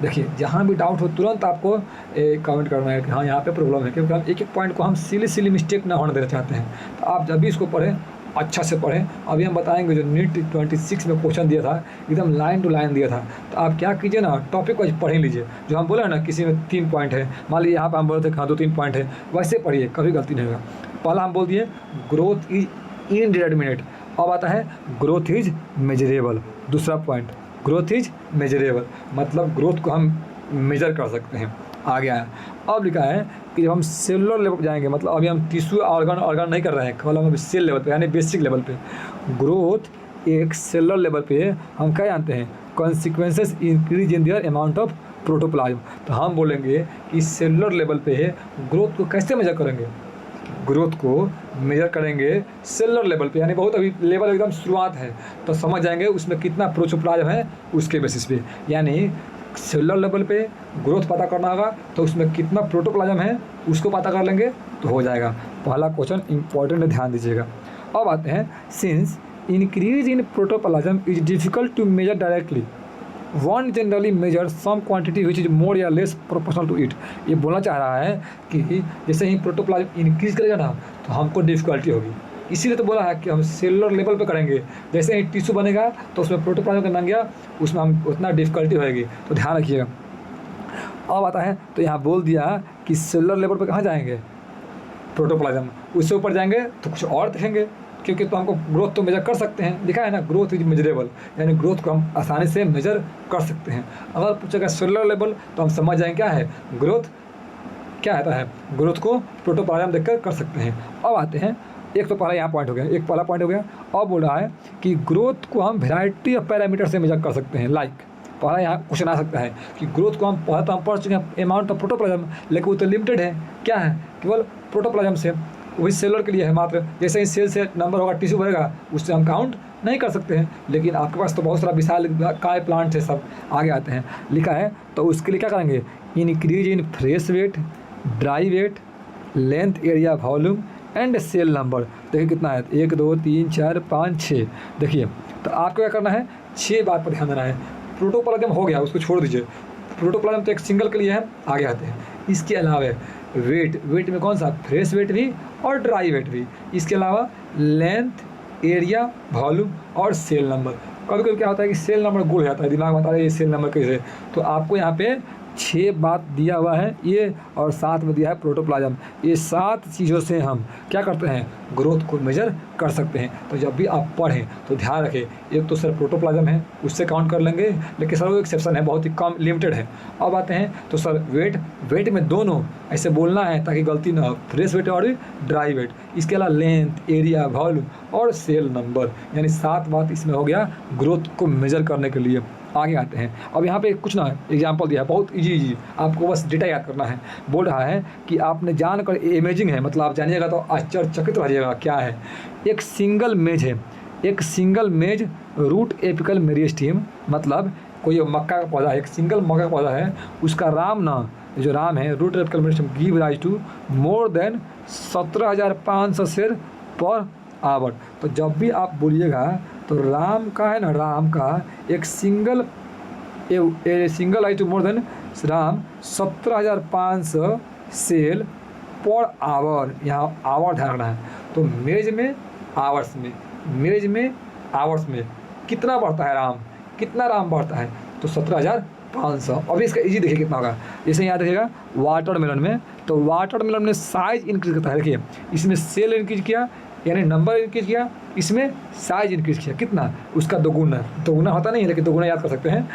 देखिए जहाँ भी डाउट हो तुरंत आपको कमेंट करना है कि हाँ यहाँ पे प्रॉब्लम है, क्योंकि हम एक एक पॉइंट को हम सिली मिस्टेक ना होने देना चाहते हैं। तो आप जब भी इसको पढ़ें अच्छा से पढ़ें। अभी हम बताएंगे जो नीट 26 में क्वेश्चन दिया था, एकदम लाइन टू लाइन दिया था। तो आप क्या कीजिए ना, टॉपिक वाइज पढ़ लीजिए। जो हम बोले ना किसी में 3 पॉइंट है, मान लीजिए यहाँ पर हम बोले थे हाँ 2-3 पॉइंट है, वैसे पढ़िए, कभी गलती नहीं होगा। पहला हम बोल दिए ग्रोथ इज इनडिटरमिनेट, अब आता है ग्रोथ इज मेजरेबल। दूसरा पॉइंट ग्रोथ इज मेजरेबल, मतलब ग्रोथ को हम मेजर कर सकते हैं। आ गया है। अब लिखा है कि जब हम सेलुलर लेवल पर जाएंगे, मतलब अभी हम टिश्यू ऑर्गन नहीं कर रहे हैं, केवल हम अभी सेल लेवल पे यानी बेसिक लेवल पे ग्रोथ एक सेलुलर लेवल पे हम क्या जानते हैं, consequences increase in their amount of protoplasm. तो हम बोलेंगे कि सेलुलर लेवल पे ग्रोथ को कैसे मेजर करेंगे, ग्रोथ को मेजर करेंगे सेलुलर लेवल पे, यानी बहुत अभी लेवल एकदम शुरुआत है, तो समझ जाएंगे उसमें कितना प्रोटोप्लाज्म है उसके बेसिस पे। यानी सेलुलर लेवल पे ग्रोथ पता करना होगा तो उसमें कितना प्रोटोप्लाज्म है उसको पता कर लेंगे तो हो जाएगा। पहला क्वेश्चन इंपॉर्टेंट है, ध्यान दीजिएगा। अब आते हैं, since increase in protoplasm is difficult to measure directly, one generally measure some quantity which is more या लेस प्रोपोर्शनल टू इट। ये बोलना चाह रहा है कि जैसे ही प्रोटोप्लाज्म इंक्रीज करेगा ना तो हमको डिफिकल्टी होगी, इसीलिए तो बोला है कि हम सेलुलर लेवल पे करेंगे। जैसे ही टिश्यू बनेगा तो उसमें प्रोटोप्लाज्म करना गया, उसमें हम उतना डिफिकल्टी होगी, तो ध्यान रखिएगा। अब आता है, तो यहाँ बोल दिया कि सेलुलर लेवल पे कहाँ जाएंगे, प्रोटोप्लाज्म, उससे ऊपर जाएंगे तो कुछ और देखेंगे, क्योंकि तो हमको ग्रोथ तो मेजर कर सकते हैं, लिखा है ना ग्रोथ इज मेजरेबल, यानी ग्रोथ को हम आसानी से मेजर कर सकते हैं। अगर पूछेगा सेलुलर लेवल तो हम समझ जाएंगे क्या है ग्रोथ, क्या आता है, ग्रोथ को प्रोटोप्लाज्म देखकर कर सकते हैं। अब आते हैं, एक तो पहला यहाँ पॉइंट हो गया, एक पहला पॉइंट हो गया। अब बोल रहा है कि ग्रोथ को हम वैरायटी ऑफ पैरामीटर से मेजर कर सकते हैं। लाइक पहला यहाँ क्वेश्चन आ सकता है कि ग्रोथ को हम पहला तो हम पढ़ चुके हैं अमाउंट ऑफ प्रोटोप्लाज्म, लेकिन वो तो लिमिटेड है, क्या है, केवल प्रोटोप्लाज्म से, वही सेलुलर के लिए है मात्र। जैसे ही सेल से नंबर होगा, टिश्यू बढ़ेगा, उससे हम काउंट नहीं कर सकते हैं। लेकिन आपके पास तो बहुत सारा विशाल काय प्लांट है, सब आगे आते हैं, लिखा है। तो उसके लिए क्या करेंगे, increase in fresh weight, dry weight, length, area, volume and cell number. देखिए कितना है, 1 2 3 4 5 6। देखिए तो आपको क्या करना है, 6 बात पर ध्यान देना है। प्रोटोप्लाज्म हो गया, उसको छोड़ दीजिए, प्रोटोप्लाज्म तो एक सिंगल के लिए है, आगे आते हैं। इसके अलावा वेट में कौन सा, फ्रेश वेट भी और ड्राई वेट भी। इसके अलावा लेंथ, एरिया, वॉल्यूम और सेल नंबर। कभी कभी क्या होता है कि सेल नंबर गुड़ जाता है, दिमाग में आता है ये सेल नंबर कैसे, तो आपको यहाँ पे 6 बात दिया हुआ है ये, और साथ में दिया है प्रोटोप्लाज्म। ये 7 चीज़ों से हम क्या करते हैं, ग्रोथ को मेजर कर सकते हैं। तो जब भी आप पढ़ें तो ध्यान रखें, एक तो सर प्रोटोप्लाज्म है उससे काउंट कर लेंगे, लेकिन सर वो एक्सेप्शन है, बहुत ही कम लिमिटेड है। अब आते हैं तो सर वेट में दोनों ऐसे बोलना है ताकि गलती ना हो, फ्रेश वेट और ड्राई वेट। इसके अलावा लेंथ, एरिया, वॉल्यूम और सेल नंबर, यानी 7 बात इसमें हो गया ग्रोथ को मेजर करने के लिए। आगे आते हैं, अब यहाँ पे कुछ ना एग्जांपल दिया है, बहुत इजी, आपको बस डेटा याद करना है। बोल रहा है कि आपने जानकर इमेजिंग है, मतलब आप जानिएगा तो आश्चर्यचकित रह जाइएगा, क्या है, एक सिंगल मेज है, एक सिंगल मेज रूट एपिकल मेरिस्टीम, मतलब कोई मक्का का पौधा है, एक सिंगल मक्का का पौधा है, उसका राम ना जो राम है root apical meristem give rise to more than 17,500 cell per hour. तो जब भी आप बोलिएगा तो राम का है ना, राम का एक सिंगल आई टू more than RAM 17,500 cell per hour, यहाँ आवर ध्यान रखना है। तो मेज में आवर्स में, मेज में आवर्स में कितना बढ़ता है राम, कितना राम बढ़ता है, तो 17,500। अभी इसका इजी देखिए कितना होगा, जैसे यहाँ देखिएगा वाटरमेलन में, तो वाटरमेलन में साइज इंक्रीज करता है। देखिए इसमें सेल इंक्रीज किया यानी नंबर इंक्रीज किया, इसमें साइज इंक्रीज किया, कितना, उसका दोगुना होता नहीं है लेकिन दोगुना याद कर सकते हैं,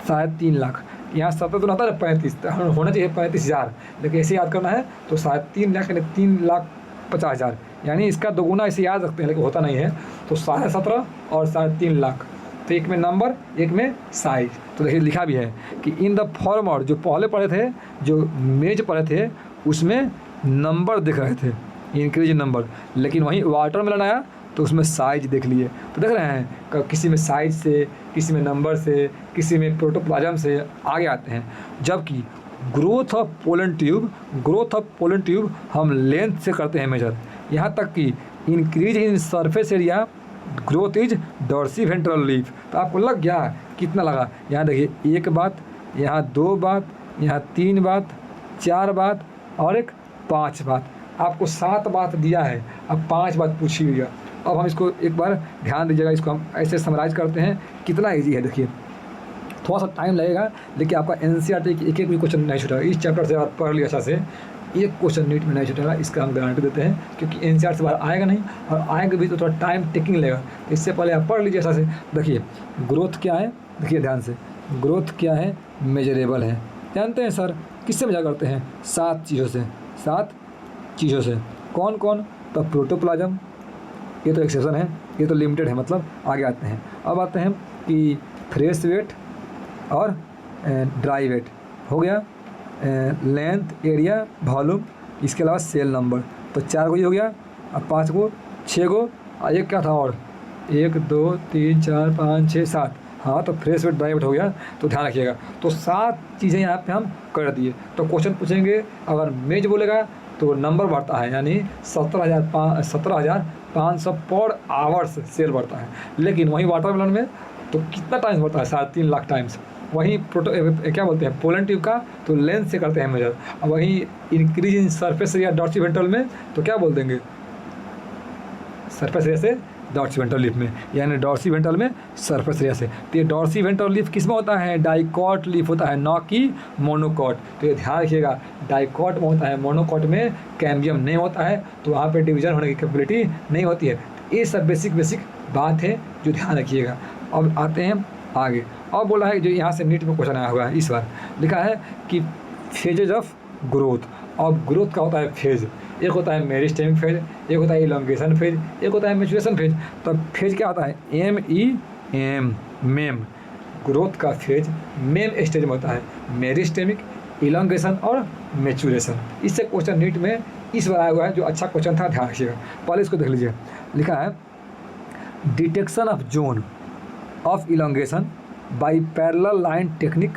शायद 3 लाख। यहाँ 17 तो आता है 35, तो होना चाहिए 35,000, लेकिन ऐसे याद करना है तो 3.5 लाख यानी 3,50,000, यानी इसका दोगुना ऐसे याद रखते हैं लेकिन होता नहीं है। तो 17.5 और 3.5 लाख, तो एक में नंबर एक में साइज। तो देखिए लिखा भी है कि इन द फॉर्मर, जो पहले पढ़े थे, जो मेज पढ़े थे उसमें नंबर दिख रहे थे, इंक्रीज नंबर, लेकिन वहीं वाटरमेलन आया तो उसमें साइज देख लिए। तो देख रहे हैं किसी में साइज से, किसी में नंबर से, किसी में प्रोटोप्लाज्म से आगे आते हैं। जबकि ग्रोथ ऑफ पोलन ट्यूब हम लेंथ से करते हैं मेजर। यहाँ तक कि increase in surface area growth is dorsiventral leaf. तो आपको लग गया कितना लगा? यहाँ देखिए 1 बात, यहाँ 2 बात, यहाँ 3 बात, 4 बात और एक 5 बात। आपको 7 बात दिया है, अब 5 बात पूछ ही लिया। अब हम इसको एक बार ध्यान दीजिएगा, इसको हम ऐसे समराइज़ करते हैं। कितना ईजी है देखिए, थोड़ा सा टाइम लगेगा लेकिन आपका एनसीईआरटी की एक भी क्वेश्चन नहीं छूटेगा। इस चैप्टर से आप पढ़ लिया अच्छा से, एक क्वेश्चन नीट में नहीं छूटेगा, इसका हम गारंटी देते हैं, क्योंकि एनसीईआरटी से बाहर आएगा नहीं, और आएगा भी तो थोड़ा टाइम टेकिंग लगेगा। तो इससे पहले आप पढ़ लीजिए अच्छा से। देखिए ग्रोथ क्या है, देखिए ध्यान से, ग्रोथ क्या है? मेजरेबल है। जानते हैं सर किससे मेजर करते हैं? 7 चीज़ों से। 7 चीज़ों से कौन कौन? तो प्रोटोप्लाज्म, ये तो एक्सेप्शन है, ये तो लिमिटेड है, मतलब आगे आते हैं। अब आते हैं कि फ्रेश वेट और ड्राई वेट हो गया, लेंथ, एरिया, वॉल्यूम, इसके अलावा सेल नंबर। तो 4 को ही हो गया। अब 5 को, 6 को, और एक क्या था और? 1 2 3 4 5 6 7, हाँ तो फ्रेश वेट ड्राई वेट हो गया। तो ध्यान रखिएगा, तो 7 चीज़ें यहाँ पे हम कर दिए। तो क्वेश्चन पूछेंगे, अगर मेज बोलेगा तो नंबर बढ़ता है, यानी 17,500 पर आवर्स सेल बढ़ता है। लेकिन वहीं वाटरमेलन में तो कितना टाइम्स बढ़ता है? 3.5 लाख टाइम्स। वहीं क्या बोलते हैं पोलन ट्यूब का, तो लेंथ से करते हैं मेजर। अब वहीं increase in surface area dorsiventral में तो क्या बोल देंगे? सरफेस एरिया से डॉर्सी वेंट्रल लीफ में, यानी डॉर्सी वेंट्रल में सरफेस एरिया से। तो ये डॉर्सी वेंट्रल लीफ किस में होता है? डाइकॉट लीफ होता है, ना कि मोनोकॉट। तो ये ध्यान रखिएगा, डाइकॉट में होता है, मोनोकॉट में कैम्बियम नहीं होता है, तो वहाँ पे डिवीजन होने की कैपेबिलिटी नहीं होती है। ये सब बेसिक बात है जो ध्यान रखिएगा। अब आते हैं आगे। अब बोला है जो यहाँ से नीट में क्वेश्चन आया हुआ है, इस बार लिखा है कि फेजेज ऑफ ग्रोथ। अब ग्रोथ का होता है फेज, एक होता है मेरिस्टेमिक फेज, एक होता है इलोंगेशन फेज, एक होता है मैच्योरेशन फेज। तो फेज क्या होता है? MEM, ma'am. ग्रोथ का फेज मेम स्टेज में होता है, मेरिस्टेमिक, इलोंगेशन और मैच्योरेशन। इससे क्वेश्चन नीट में इस बार आया हुआ है, जो अच्छा क्वेश्चन था, ध्यान रखिएगा। पहले इसको देख लीजिए, लिखा है detection of zone of elongation by parallel line technique,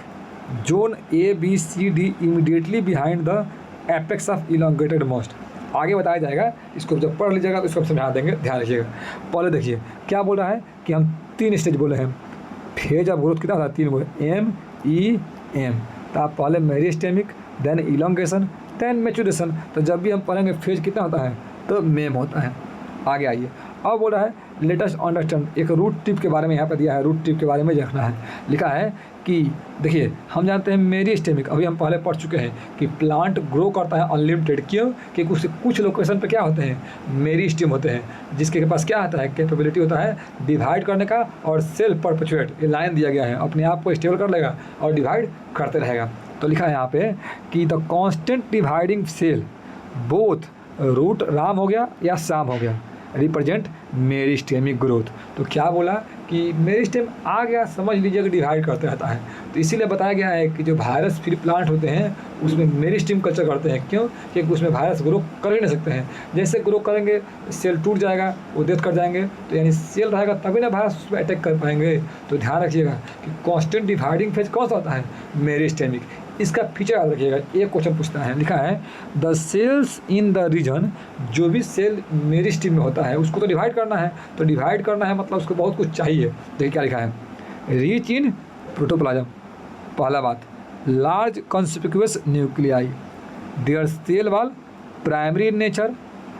zone ABCD immediately behind the apex of elongated most. आगे बताया जाएगा, इसको जब पढ़ लीजिएगा तो इसको हम समझा देंगे, ध्यान रखिएगा। पहले देखिए क्या बोल रहा है कि हम 3 स्टेज बोले हैं। फेज ऑफ ग्रोथ कितना था? 3 बोले, MEM। तो आप पहले मेरिस्टेमिक, देन इलोंगेशन, देन मैच्योरेशन। तो जब भी हम पढ़ेंगे फेज कितना होता है तो मेम होता है। आगे आइए, अब बोल रहा है लेटेस्ट अंडरस्टैंड, एक रूट टिप के बारे में यहाँ पर दिया है, रूट टिप के बारे में देखना है। लिखा है कि देखिए हम जानते हैं मेरिस्टेमिक, अभी हम पहले पढ़ चुके हैं कि प्लांट ग्रो करता है अनलिमिटेड। क्यों? कि कुछ लोकेशन पे क्या होते हैं? मेरिस्टेम होते हैं, जिसके पास क्या आता है? कैपेबिलिटी होता है डिवाइड करने का और सेल्फ परपेचुएट। ये लाइन दिया गया है, अपने आप को स्टेबल कर लेगा और डिवाइड करते रहेगा। तो लिखा है यहाँ पे कि the constant dividing cell both root RAM हो गया या शाम हो गया, रिप्रेजेंट मेरिस्टेमिक ग्रोथ। तो क्या बोला कि मेरिस्टेम आ गया, समझ लीजिए कि डिवाइड करते रहता है। तो इसीलिए बताया गया है कि जो वायरस फ्री प्लांट होते हैं उसमें मेरिस्टेम कल्चर करते हैं। क्यों? क्योंकि उसमें वायरस ग्रो कर ही नहीं सकते हैं। जैसे ग्रो करेंगे सेल टूट जाएगा, वो डेथ कर जाएंगे, तो यानी सेल रहेगा तभी ना वायरस उस पर अटैक कर पाएंगे। तो ध्यान रखिएगा कि कॉन्स्टेंट डिवाइडिंग फेज कौन सा होता है? मेरिस्टेमिक। इसका फीचर याद रखिएगा, एक क्वेश्चन पूछना है। लिखा है the cells in the region, जो भी सेल मेरिस्टेम में होता है उसको तो डिवाइड करना है। तो डिवाइड करना है मतलब उसको बहुत कुछ चाहिए। देखिए क्या लिखा है, रीच इन प्रोटोप्लाज्म। पहला बात, large conspicuous nuclei, there cell wall primary in nature,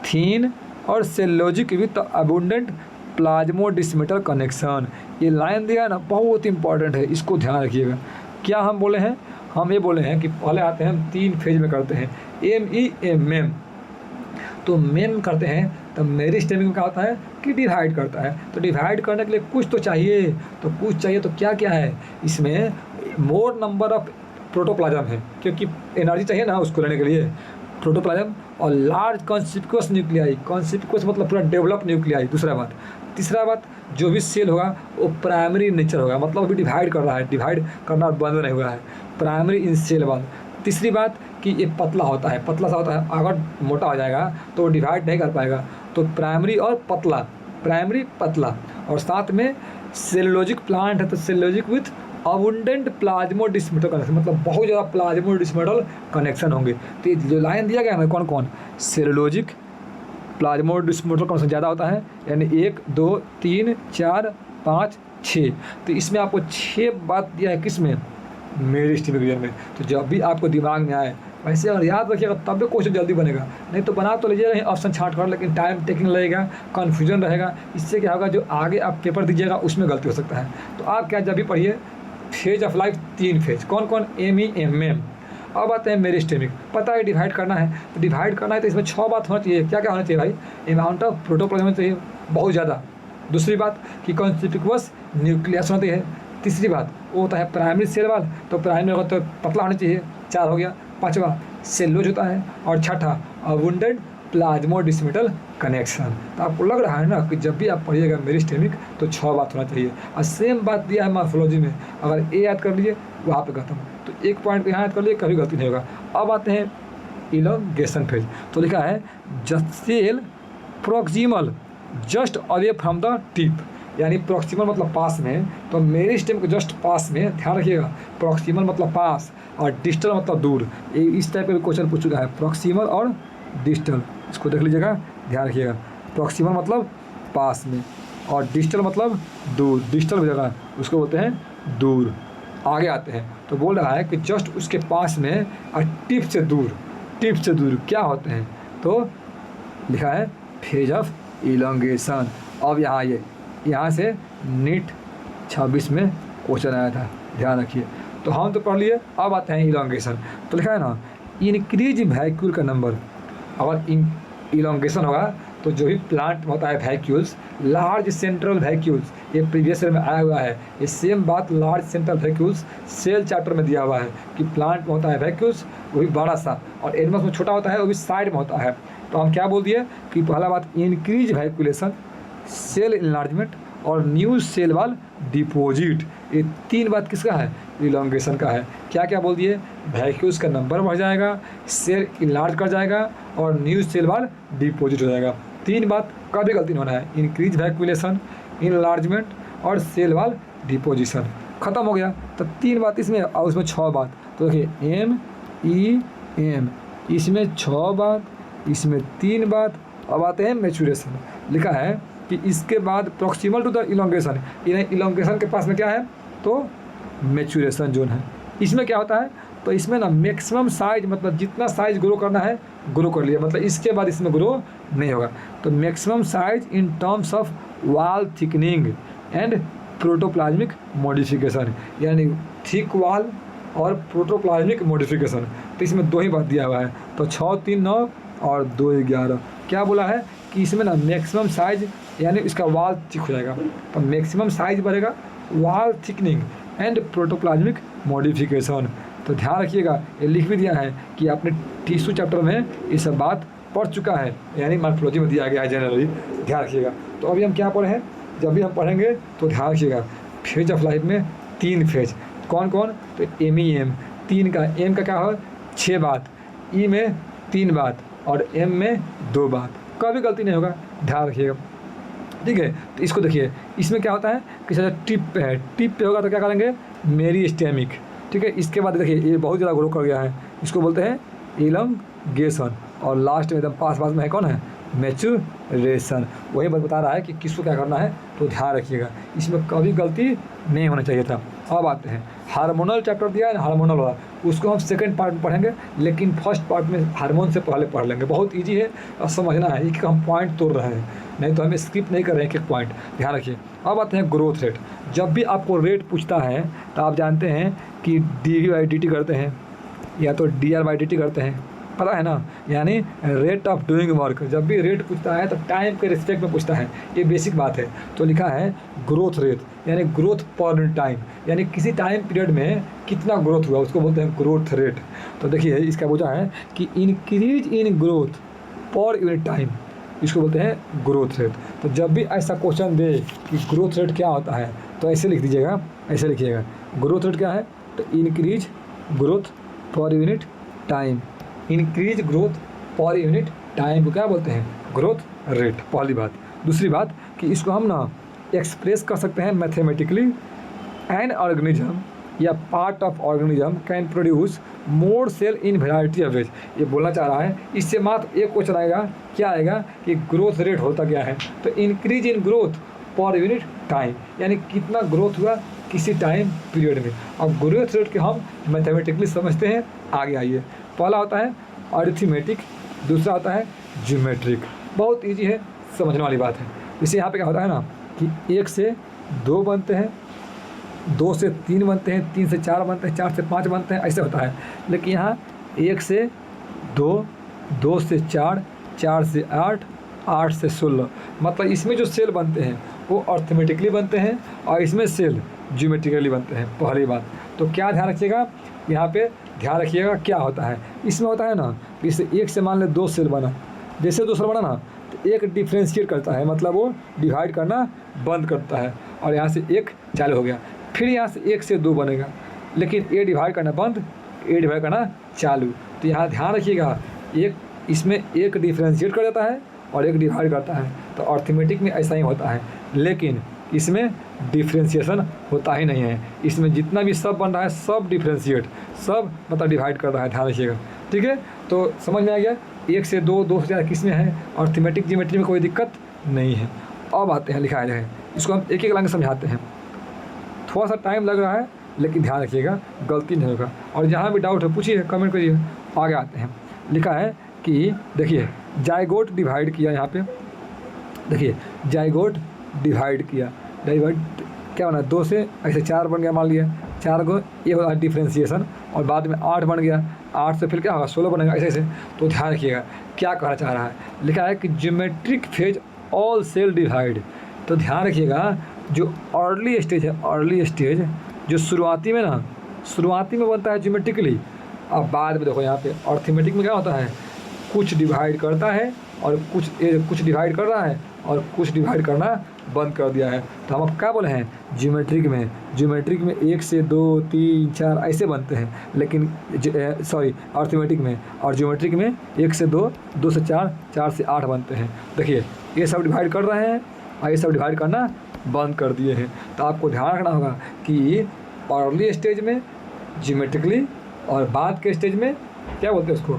thin और cellulosic with abundant plasmodesmatal connection. ये लाइन दिया है ना, बहुत इंपॉर्टेंट है, इसको ध्यान रखिएगा। क्या हम बोले हैं? हम ये बोले हैं कि पहले आते हैं हम 3 फेज में करते हैं, MEM। तो मेम करते हैं तो मेरिस्टेमिक में क्या होता है कि डिवाइड करता है। तो डिवाइड करने के लिए कुछ तो चाहिए, तो कुछ चाहिए तो क्या क्या है इसमें? मोर नंबर ऑफ प्रोटोप्लाज्म है, क्योंकि एनर्जी चाहिए ना उसको लेने के लिए, प्रोटोप्लाज्म। और लार्ज कॉन्स्पिक्यूअस न्यूक्लियाई, कॉन्स्पिक्यूअस मतलब पूरा डेवलप न्यूक्लियाई। दूसरा बात, तीसरा बात, जो भी सेल होगा वो प्राइमरी नेचर होगा, मतलब अभी डिवाइड कर रहा है, डिवाइड करना बंद नहीं हुआ है, प्राइमरी इन सेल वाल। तीसरी बात कि ये पतला होता है, पतला सा होता है, अगर मोटा हो जाएगा तो वो डिवाइड नहीं कर पाएगा। तो प्राइमरी और पतला, प्राइमरी पतला। और साथ में सेलुलोजिक प्लांट है तो cellulosic with abundant plasmodesmatal connection, मतलब बहुत ज़्यादा प्लाज्मोडिस्मेटल कनेक्शन होंगे। तो ये जो लाइन दिया गया है कौन कौन, सेलुलोजिक प्लाज्मोडिस्मेटल कनेक्शन ज़्यादा होता है, यानी 1 2 3 4 5 6। तो इसमें आपको 6 बात दिया है, किस में, मेरिस्टेमिक रीजन में। तो जब भी आपको दिमाग में आए, वैसे अगर याद रखिएगा तब भी क्वेश्चन जल्दी बनेगा, नहीं तो बना तो लीजिएगा ऑप्शन छाँट कर, लेकिन टाइम टेकिंग लगेगा, कन्फ्यूजन रहेगा। इससे क्या होगा, जो आगे आप पेपर दीजिएगा उसमें गलती हो सकता है। तो आप क्या, जब भी पढ़िए फेज ऑफ लाइफ 3 फेज, कौन कौन, MEMM। अब आते हैं मेरिस्टेमिक, पता है डिवाइड करना है, तो डिवाइड करना है तो इसमें 6 बात होना चाहिए। क्या क्या होना चाहिए भाई, अमाउंट ऑफ प्रोटोप्लाज्म चाहिए बहुत ज़्यादा। दूसरी बात कि कॉन्स्पिक्यूअस न्यूक्लियस होना चाहिए। तीसरी बात वो होता है प्राइमरी सेल वाल, तो प्राइमरी होगा तो पतला होना चाहिए, 4 हो गया। पाँचवा सेलुलोज होता है, और छठा अबुंडेंट प्लाज्मोडिस्मेटल कनेक्शन। तो आपको लग रहा है ना कि जब भी आप पढ़िएगा मेरिस्टेमिक तो 6 बात होना चाहिए। और सेम बात दिया है मॉर्फोलॉजी में, अगर ए याद कर लीजिए वहाँ पे खत्म, तो एक पॉइंट यहाँ याद कर लिए, कभी गलती नहीं होगा। अब आते हैं इलोंगेशन फेज, तो लिखा है just sell proximal just away from the tip, यानी प्रोक्सिमल मतलब पास में, तो मेरिस्टेम के जस्ट पास में, ध्यान रखिएगा, प्रोक्सिमल मतलब पास और डिस्टल मतलब दूर। ये इस टाइप का भी क्वेश्चन पूछ चुका है, प्रोक्सिमल और डिस्टल, इसको देख लीजिएगा, ध्यान रखिएगा। प्रोक्सिमल मतलब पास में और डिस्टल मतलब दूर, डिस्टल जगह उसको बोलते हैं दूर। आगे आते हैं तो बोल रहा है कि जस्ट उसके पास में और टिप से दूर, टिप से दूर क्या होते हैं, तो लिखा है फेज ऑफ इलोंगेशन। अब यहाँ से नीट 26 में क्वेश्चन आया था, ध्यान रखिए। तो हम तो पढ़ लिए, अब आते हैं इलोंगेशन। तो लिखा है ना इंक्रीज वैक्यूल का नंबर। अगर इलोंगेशन होगा तो जो भी प्लांट होता है वैक्यूल्स, लार्ज सेंट्रल वैक्यूल्स, ये प्रीवियस ईयर में आया हुआ है, ये सेम बात large central vacuoles cell chapter में दिया हुआ है कि प्लांट में होता है वैक्यूल्स वो भी बड़ा सा, और एनिमल्स में छोटा होता है वो भी साइड में होता है। तो हम क्या बोल दिए कि पहला बात इंक्रीज वैक्यूलेशन, सेल इनलार्जमेंट और न्यू सेल वाल डिपोजिट, ये 3 बात किसका है, इलोंगेशन का है। क्या क्या बोल दिए, वैक्यूल्स का नंबर बढ़ जाएगा, सेल इनलार्ज कर जाएगा और न्यू सेल वाल डिपोजिट हो जाएगा। 3 बात कभी गलती नहीं होना है, इंक्रीज वैक्यूलेशन, इनलार्जमेंट और सेल वाल डिपोजिशन। खत्म हो गया। तो 3 बात इसमें और उसमें 6 बात, तो देखिए MEM, इसमें 6 बात, इसमें 3 बात। अब आते हैं मैच्योरेशन, लिखा है कि इसके बाद proximal to the elongation, elongation के पास में क्या है, तो मैच्योरेशन जोन है। इसमें क्या होता है, तो इसमें ना मैक्सिमम साइज, मतलब जितना साइज ग्रो करना है ग्रो कर लिया, मतलब इसके बाद इसमें ग्रो नहीं होगा। तो maximum size in terms of वाल थिकनिंग एंड प्रोटोप्लाज्मिक मॉडिफिकेशन, यानी थिक वाल और प्रोटोप्लाज्मिक मॉडिफिकेशन। तो इसमें 2 ही बात दिया हुआ है, तो 6 3 9 और 2 11। क्या बोला है कि इसमें ना मैक्सिमम साइज, यानी इसका वाल थिक हो जाएगा, तो मैक्सिमम साइज बढ़ेगा, वाल थिकनिंग एंड प्रोटोप्लाज्मिक मॉडिफिकेशन। तो ध्यान रखिएगा, ये लिख भी दिया है कि आपने टिश्यू चैप्टर में ये सब बात पढ़ चुका है, यानी मॉर्फोलॉजी में दिया गया है जनरली, ध्यान रखिएगा। तो अभी हम क्या पढ़े हैं, जब भी हम पढ़ेंगे तो ध्यान रखिएगा, फेज ऑफ लाइफ में 3 फेज, कौन कौन, तो MEM 3 का, M का क्या हो 6 बात, E में 3 बात और M में 2 बात, कभी गलती नहीं होगा, ध्यान रखिएगा, ठीक है। तो इसको देखिए, इसमें क्या होता है कि सर टिप पे है, टिप पे होगा तो क्या करेंगे, मेरिस्टेमिक, ठीक है। इसके बाद देखिए ये बहुत ज़्यादा ग्रो कर गया है, इसको बोलते हैं इलोंगेशन, और लास्ट में एकदम पास में है कौन है, मैच्योरेशन। वही बात बता रहा है कि किसको क्या करना है, तो ध्यान रखिएगा, इसमें कभी गलती नहीं होना चाहिए था। अब आते हैं हार्मोनल चैप्टर दिया है, हार्मोनल वाला, उसको हम सेकंड पार्ट में पढ़ेंगे, लेकिन फर्स्ट पार्ट में हार्मोन से पहले पढ़ लेंगे। बहुत इजी है और समझना है, एक हम पॉइंट तोड़ रहे हैं, नहीं तो हमें स्किप नहीं कर रहे हैं एक पॉइंट, ध्यान रखिए। अब आते हैं ग्रोथ रेट। जब भी आपको रेट पूछता है तो आप जानते हैं कि dV/dt करते हैं या तो dR/dt करते हैं, पता है ना, यानी रेट ऑफ डूइंग वर्क। जब भी रेट पूछता है तो टाइम के रिस्पेक्ट में पूछता है, ये बेसिक बात है। तो लिखा है ग्रोथ रेट, यानी ग्रोथ पर टाइम, यानी किसी टाइम पीरियड में कितना ग्रोथ हुआ उसको बोलते हैं ग्रोथ रेट। तो देखिए इसका पूछा है कि increase in growth per unit time, इसको बोलते हैं ग्रोथ रेट। तो जब भी ऐसा क्वेश्चन दे कि ग्रोथ रेट क्या होता है तो ऐसे लिख दीजिएगा, ऐसे लिखिएगा ग्रोथ रेट क्या है, तो increase growth per unit time. Increase growth per unit time को क्या बोलते हैं, ग्रोथ रेट, पहली बात। दूसरी बात कि इसको हम ना एक्सप्रेस कर सकते हैं मैथमेटिकली। एन ऑर्गेनिज्म या part of organism can produce more cell in variety of ways. ये बोलना चाह रहा है, इससे मात्र एक क्वेश्चन आएगा, क्या आएगा कि ग्रोथ रेट होता क्या है, तो increase in growth per unit time, यानी कितना ग्रोथ हुआ किसी टाइम पीरियड में। अब ग्रोथ रेट के हम मैथमेटिकली समझते हैं, आगे आइए। पहला होता है अरिथमेटिक, दूसरा होता है ज्योमेट्रिक। बहुत ईजी है, समझने वाली बात है। जैसे यहाँ पे क्या होता है ना कि 1 से 2 बनते हैं, 2 से 3 बनते हैं, 3 से 4 बनते हैं, 4 से 5 बनते हैं, ऐसे होता है। लेकिन यहाँ 1 से 2, 2 से 4, 4 से 8, 8 से 16, मतलब इसमें जो सेल बनते हैं वो अर्थमेटिकली बनते हैं और इसमें सेल ज्योमेट्रिकली बनते हैं, पहली बात। तो क्या ध्यान रखिएगा, यहाँ पे ध्यान रखिएगा क्या होता है। इसमें होता है ना कि इसे 1 से मान ले 2 सेल बना, जैसे 2 सेल बना ना तो एक डिफ्रेंशिएट करता है, मतलब वो डिवाइड करना बंद करता है, और यहाँ से 1 चालू हो गया। फिर यहाँ से 1 से 2 बनेगा, लेकिन ए डिवाइड करना बंद, ए डिवाइड करना चालू। तो यहाँ ध्यान रखिएगा, एक इसमें एक डिफ्रेंशिएट कर देता है और एक डिवाइड करता है। तो अर्थमेटिक में ऐसा ही होता है, लेकिन इसमें डिफ्रेंशिएशन होता ही नहीं है। इसमें जितना भी सब बन रहा है सब डिफ्रेंशिएट, सब मतलब डिवाइड कर रहा है, ध्यान रखिएगा, ठीक है। तो समझ में आ गया, 1 से 2, 2 से 4 किस में है, अर्थमेटिक ज्योमेट्री में कोई दिक्कत नहीं है। अब आते हैं लिखाए रहे, इसको हम एक एक लाइन समझाते हैं। थोड़ा सा टाइम लग रहा है, लेकिन ध्यान रखिएगा गलती नहीं होगा, और जहाँ भी डाउट है पूछिए, कमेंट करिए। आगे आते हैं, लिखा है कि देखिए जाइगोट डिवाइड किया, यहाँ पे देखिए जाइगोट डिवाइड किया, डिवाइड क्या बना, 2 से ऐसे 4 बन गया, मान लिया 4 को, ये होता है डिफ्रेंशिएशन, और बाद में 8 बन गया, 8 से फिर क्या होगा 16 बनेगा, ऐसे ऐसे। तो ध्यान रखिएगा क्या कहना चाह रहा है, लिखा है कि geometric phase all cell divide. तो ध्यान रखिएगा जो अर्ली स्टेज है, अर्ली स्टेज जो शुरुआती में ना, शुरुआती में बनता है ज्योमेट्रिकली, अब बाद में देखो यहाँ पे अर्थमेटिक में क्या होता है, कुछ डिवाइड करता है और कुछ डिवाइड कर रहा है और कुछ डिवाइड करना बंद कर दिया है। तो हम अब क्या बोले हैं, ज्योमेट्रिक में 1 से 2, 3, 4 ऐसे बनते हैं, लेकिन अर्थमेटिक में और ज्योमेट्रिक में 1 से 2, 2 से 4, 4 से 8 बनते हैं। देखिए ये सब डिवाइड कर रहे हैं और ये सब डिवाइड करना बंद कर दिए हैं। तो आपको ध्यान रखना होगा कि अर्ली स्टेज में ज्योमेट्रिकली और बाद के स्टेज में क्या बोलते हैं उसको,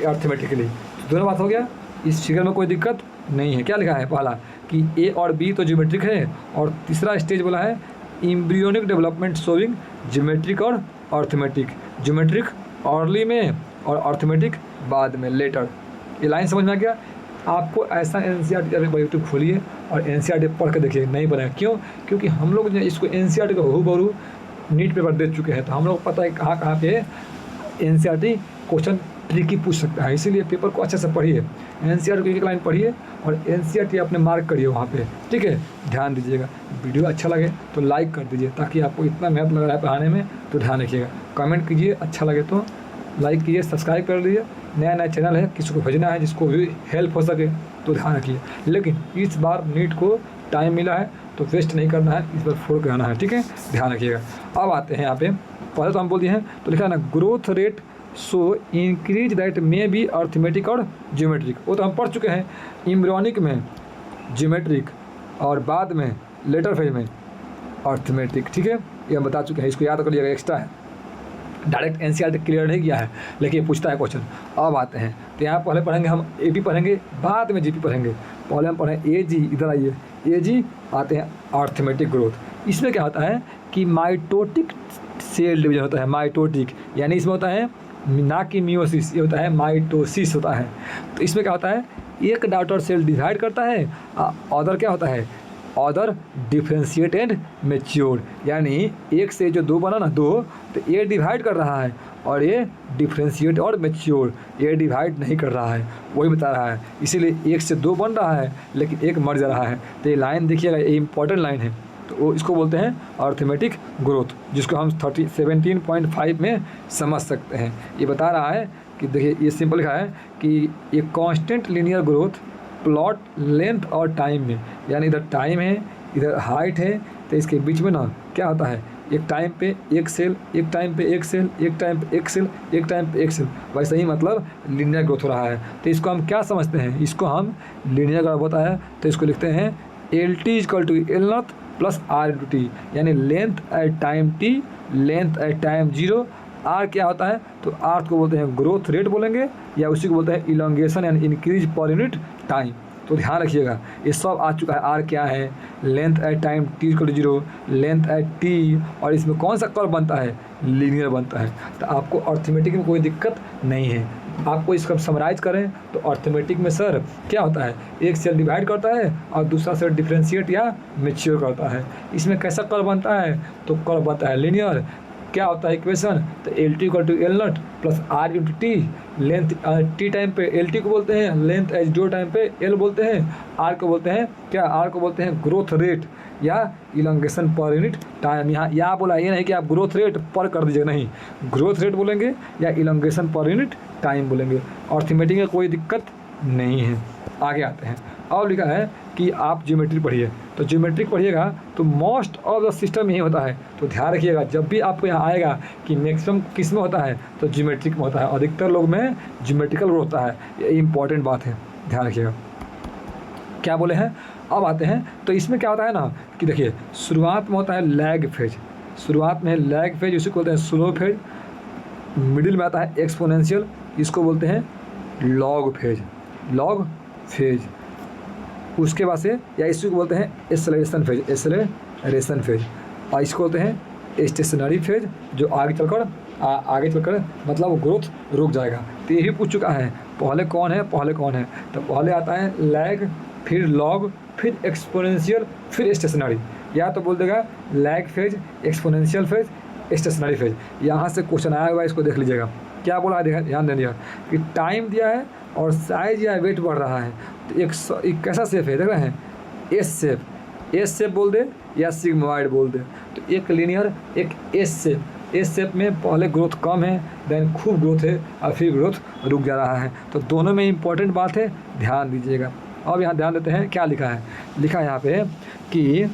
अर्थमेटिकली। तो दोनों बात हो गया, इस फिगर में कोई दिक्कत नहीं है। क्या लिखा है, पहला कि ए और बी तो ज्योमेट्रिक है, और तीसरा स्टेज बोला है एम्ब्रियोनिक डेवलपमेंट शोइंग ज्योमेट्रिक और अर्थमेटिक, ज्योमेट्रिक अर्ली में और अर्थमेटिक बाद में, लेटर। ये लाइन समझ में आ गया। आपको ऐसा एनसीईआरटी अभी यूट्यूब खोलिए और एनसीईआरटी पढ़ के देखिए, नहीं बनेगा। क्यों, क्योंकि हम लोग जो इसको एनसीईआरटी को हूबहू नीट पेपर दे चुके हैं, तो हम लोग पता है कहाँ कहाँ पे एनसीईआरटी क्वेश्चन ट्रिकी पूछ सकता है। इसीलिए पेपर को अच्छे से पढ़िए, एनसीईआरटी को एक लाइन पढ़िए और एनसीईआरटी अपने मार्क करिए वहाँ पे, ठीक है। ध्यान दीजिएगा, वीडियो अच्छा लगे तो लाइक कर दीजिए, ताकि आपको इतना मेहनत लग रहा है पढ़ाने में, तो ध्यान रखिएगा। कमेंट कीजिए, अच्छा लगे तो लाइक कीजिए, सब्सक्राइब कर लीजिए। नया चैनल है, किसी को भेजना है जिसको भी हेल्प हो सके तो ध्यान रखिए। लेकिन इस बार नीट को टाइम मिला है तो वेस्ट नहीं करना है, इस बार फोड़ के आना है, ठीक है, ध्यान रखिएगा। अब आते हैं यहाँ पे, पहले तो हम बोल दिए हैं, तो लिखा है ना growth rate so increase that में बी अर्थमेटिक और ज्योमेट्रिक, वो तो हम पढ़ चुके हैं। एम्ब्रियोनिक में ज्योमेट्रिक और बाद में लेटर फेज में अर्थमेटिक, ठीक है, ये हम बता चुके हैं, इसको याद कर लीजिएगा, एक्स्ट्रा है, डायरेक्ट एनसीईआरटी क्लियर नहीं किया है, लेकिन ये पूछता है क्वेश्चन। अब आते हैं, तो यहाँ पहले पढ़ेंगे हम एपी पढ़ेंगे, बाद में जीपी पढ़ेंगे। पहले हम पढ़ें एजी, इधर आइए, एजी आते हैं अर्थमेटिक ग्रोथ। इसमें क्या होता है कि माइटोटिक सेल डिवीजन होता है, माइटोटिक यानी इसमें होता है ना कि मियोसिस, ये होता है माइटोसिस होता है। तो इसमें क्या होता है, एक डॉटर सेल डिवाइड करता है, अदर क्या होता है, अदर डिफ्रेंशिएट एंड मैच्योर, यानी 1 से जो 2 बना ना 2, तो ये डिवाइड कर रहा है और ये डिफ्रेंशिएट और मैच्योर, ये डिवाइड नहीं कर रहा है, वही बता रहा है। इसीलिए 1 से 2 बन रहा है लेकिन 1 मर जा रहा है। तो ये लाइन देखिएगा, ये इंपॉर्टेंट लाइन है। तो वो इसको बोलते हैं अर्थमेटिक ग्रोथ, जिसको हम 17.5 में समझ सकते हैं। ये बता रहा है कि देखिए ये सिंपल लिखा है कि ये constant linear growth plot length और टाइम में, यानी इधर टाइम है इधर हाइट है, तो इसके बीच में ना क्या होता है, एक टाइम पे एक सेल, एक टाइम पे एक सेल, एक टाइम पे एक सेल, एक टाइम पे एक सेल, वैसे ही मतलब लीनियर ग्रोथ हो रहा है। तो इसको हम क्या समझते हैं, इसको हम लीनियर ग्रोथ होता है तो इसको लिखते हैं LT = L0 + R/T, यानी length at time T, length at time 0। R क्या होता है, तो आर को बोलते हैं ग्रोथ रेट बोलेंगे, या उसी को बोलते हैं इलोंगेशन यानी इंक्रीज पर यूनिट टाइम। तो ध्यान रखिएगा ये सब आ चुका है। आर क्या है, length at time T = 0, length at T, और इसमें कौन सा कर्व बनता है, लीनियर बनता है। तो आपको अर्थमेटिक में कोई दिक्कत नहीं है। आपको इसका समराइज करें तो अर्थमेटिक में सर क्या होता है, एक सेल डिवाइड करता है और दूसरा सेल डिफ्रेंशिएट या मैच्योर करता है। इसमें कैसा कर्व बनता है, तो कर्व बनता है लीनियर। क्या होता है इक्वेशन, तो LT = L0 + R/T, length T time पे LT को बोलते हैं, लेंथ H2 टाइम पे L बोलते हैं, R को बोलते हैं क्या, R को बोलते हैं ग्रोथ रेट या इलोंगेशन पर यूनिट टाइम। यहाँ बोला ये नहीं कि आप ग्रोथ रेट पर कर दीजिए, नहीं, ग्रोथ रेट बोलेंगे या इलोंगेशन पर यूनिट टाइम बोलेंगे। अर्थमेटिक में कोई दिक्कत नहीं है। आगे आते हैं, और लिखा है कि आप ज्योमेट्री पढ़िए, तो ज्योमेट्री पढ़िएगा तो मोस्ट ऑफ द सिस्टम यही होता है। तो ध्यान रखिएगा जब भी आपको यहाँ आएगा कि मैक्सिमम किस में होता है, तो ज्योमेट्रिक में होता है, अधिकतर लोग में ज्योमेट्रिकल होता है। ये इंपॉर्टेंट बात है, ध्यान रखिएगा। क्या बोले हैं, अब आते हैं तो इसमें क्या होता है ना कि देखिए शुरुआत में होता है लैग फेज, शुरुआत में है लैग फेज, उसी को बोलते हैं स्लो फेज। मिडिल में आता है एक्सपोनेंशियल, इसको बोलते हैं लॉग फेज, लॉग फेज। उसके बाद से या इसी को बोलते हैं एक्सेलरेशन फेज, एक्सेलरेशन फेज। और इसको बोलते हैं स्टेशनरी फेज, जो आगे चलकर मतलब ग्रोथ रुक जाएगा। तो यही पूछ चुका है पहले कौन है, तो पहले आता है लैग, फिर लॉग, फिर एक्सपोनेंशियल, फिर स्टेशनरी। या तो बोल देगा lag phase, exponential phase, stationary phase. यहाँ से क्वेश्चन आया हुआ है, इसको देख लीजिएगा। क्या बोला है, ध्यान देना कि टाइम दिया है और साइज या वेट बढ़ रहा है। तो एक कैसा शेप है, देख रहे हैं, एस शेप बोल दे या सिग्मॉइड बोल दे। तो एक लीनियर, एक एस शेप में पहले ग्रोथ कम है, देन खूब ग्रोथ है और फिर ग्रोथ रुक जा रहा है। तो दोनों में इंपॉर्टेंट बात है, ध्यान दीजिएगा। अब यहाँ ध्यान देते हैं क्या लिखा है, लिखा है यहाँ पे कि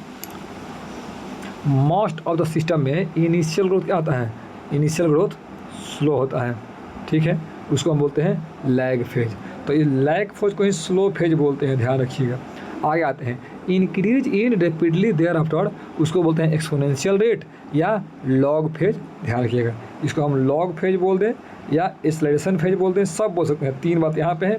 मोस्ट ऑफ द सिस्टम में इनिशियल ग्रोथ क्या होता है, इनिशियल ग्रोथ स्लो होता है, ठीक है, उसको हम बोलते हैं लैग फेज। तो ये लैग फेज को ही स्लो फेज बोलते हैं, ध्यान रखिएगा। आगे आते हैं increase in rapidly thereafter, उसको बोलते हैं एक्सपोनेंशियल रेट या लॉग फेज, ध्यान रखिएगा। इसको हम लॉग फेज बोल दें या एक्सेलरेशन फेज बोलते हैं, सब बोल सकते हैं। 3 बात यहाँ पे है,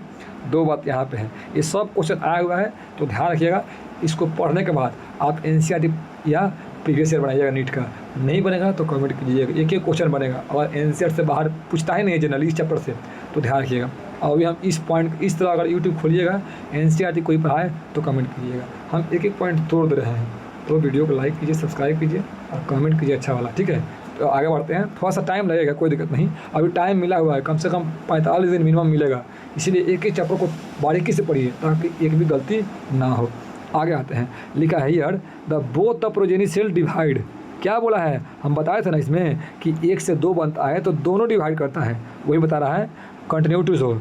2 बात यहाँ पे है। ये सब क्वेश्चन आया हुआ है, तो ध्यान रखिएगा। इसको पढ़ने के बाद आप NCERT या प्रीवियस ईयर बनाइएगा, नीट का नहीं बनेगा तो कमेंट कीजिएगा, एक क्वेश्चन बनेगा। और NCERT से बाहर पूछता ही नहीं है जनरली इस चैप्टर से, तो ध्यान रखिएगा। और अभी हम इस पॉइंट इस तरह अगर यूट्यूब खोलिएगा, NCERT कोई पढ़ाए तो कमेंट कीजिएगा। हम एक पॉइंट तोड़ दे रहे हैं, तो वीडियो को लाइक कीजिए, सब्सक्राइब कीजिए और कमेंट कीजिए अच्छा वाला, ठीक है। तो आगे बढ़ते हैं, थोड़ा सा टाइम लगेगा, कोई दिक्कत नहीं, अभी टाइम मिला हुआ है, कम से कम 45 दिन मिनिमम मिलेगा। इसीलिए एक चैप्टर को बारीकी से पढ़िए ताकि एक भी गलती ना हो। आगे आते हैं, लिखा है here the both the progeny cell divide. क्या बोला है, हम बताए थे ना इसमें कि 1 से 2 बनता है तो दोनों डिवाइड करता है, वही बता रहा है। Continue to show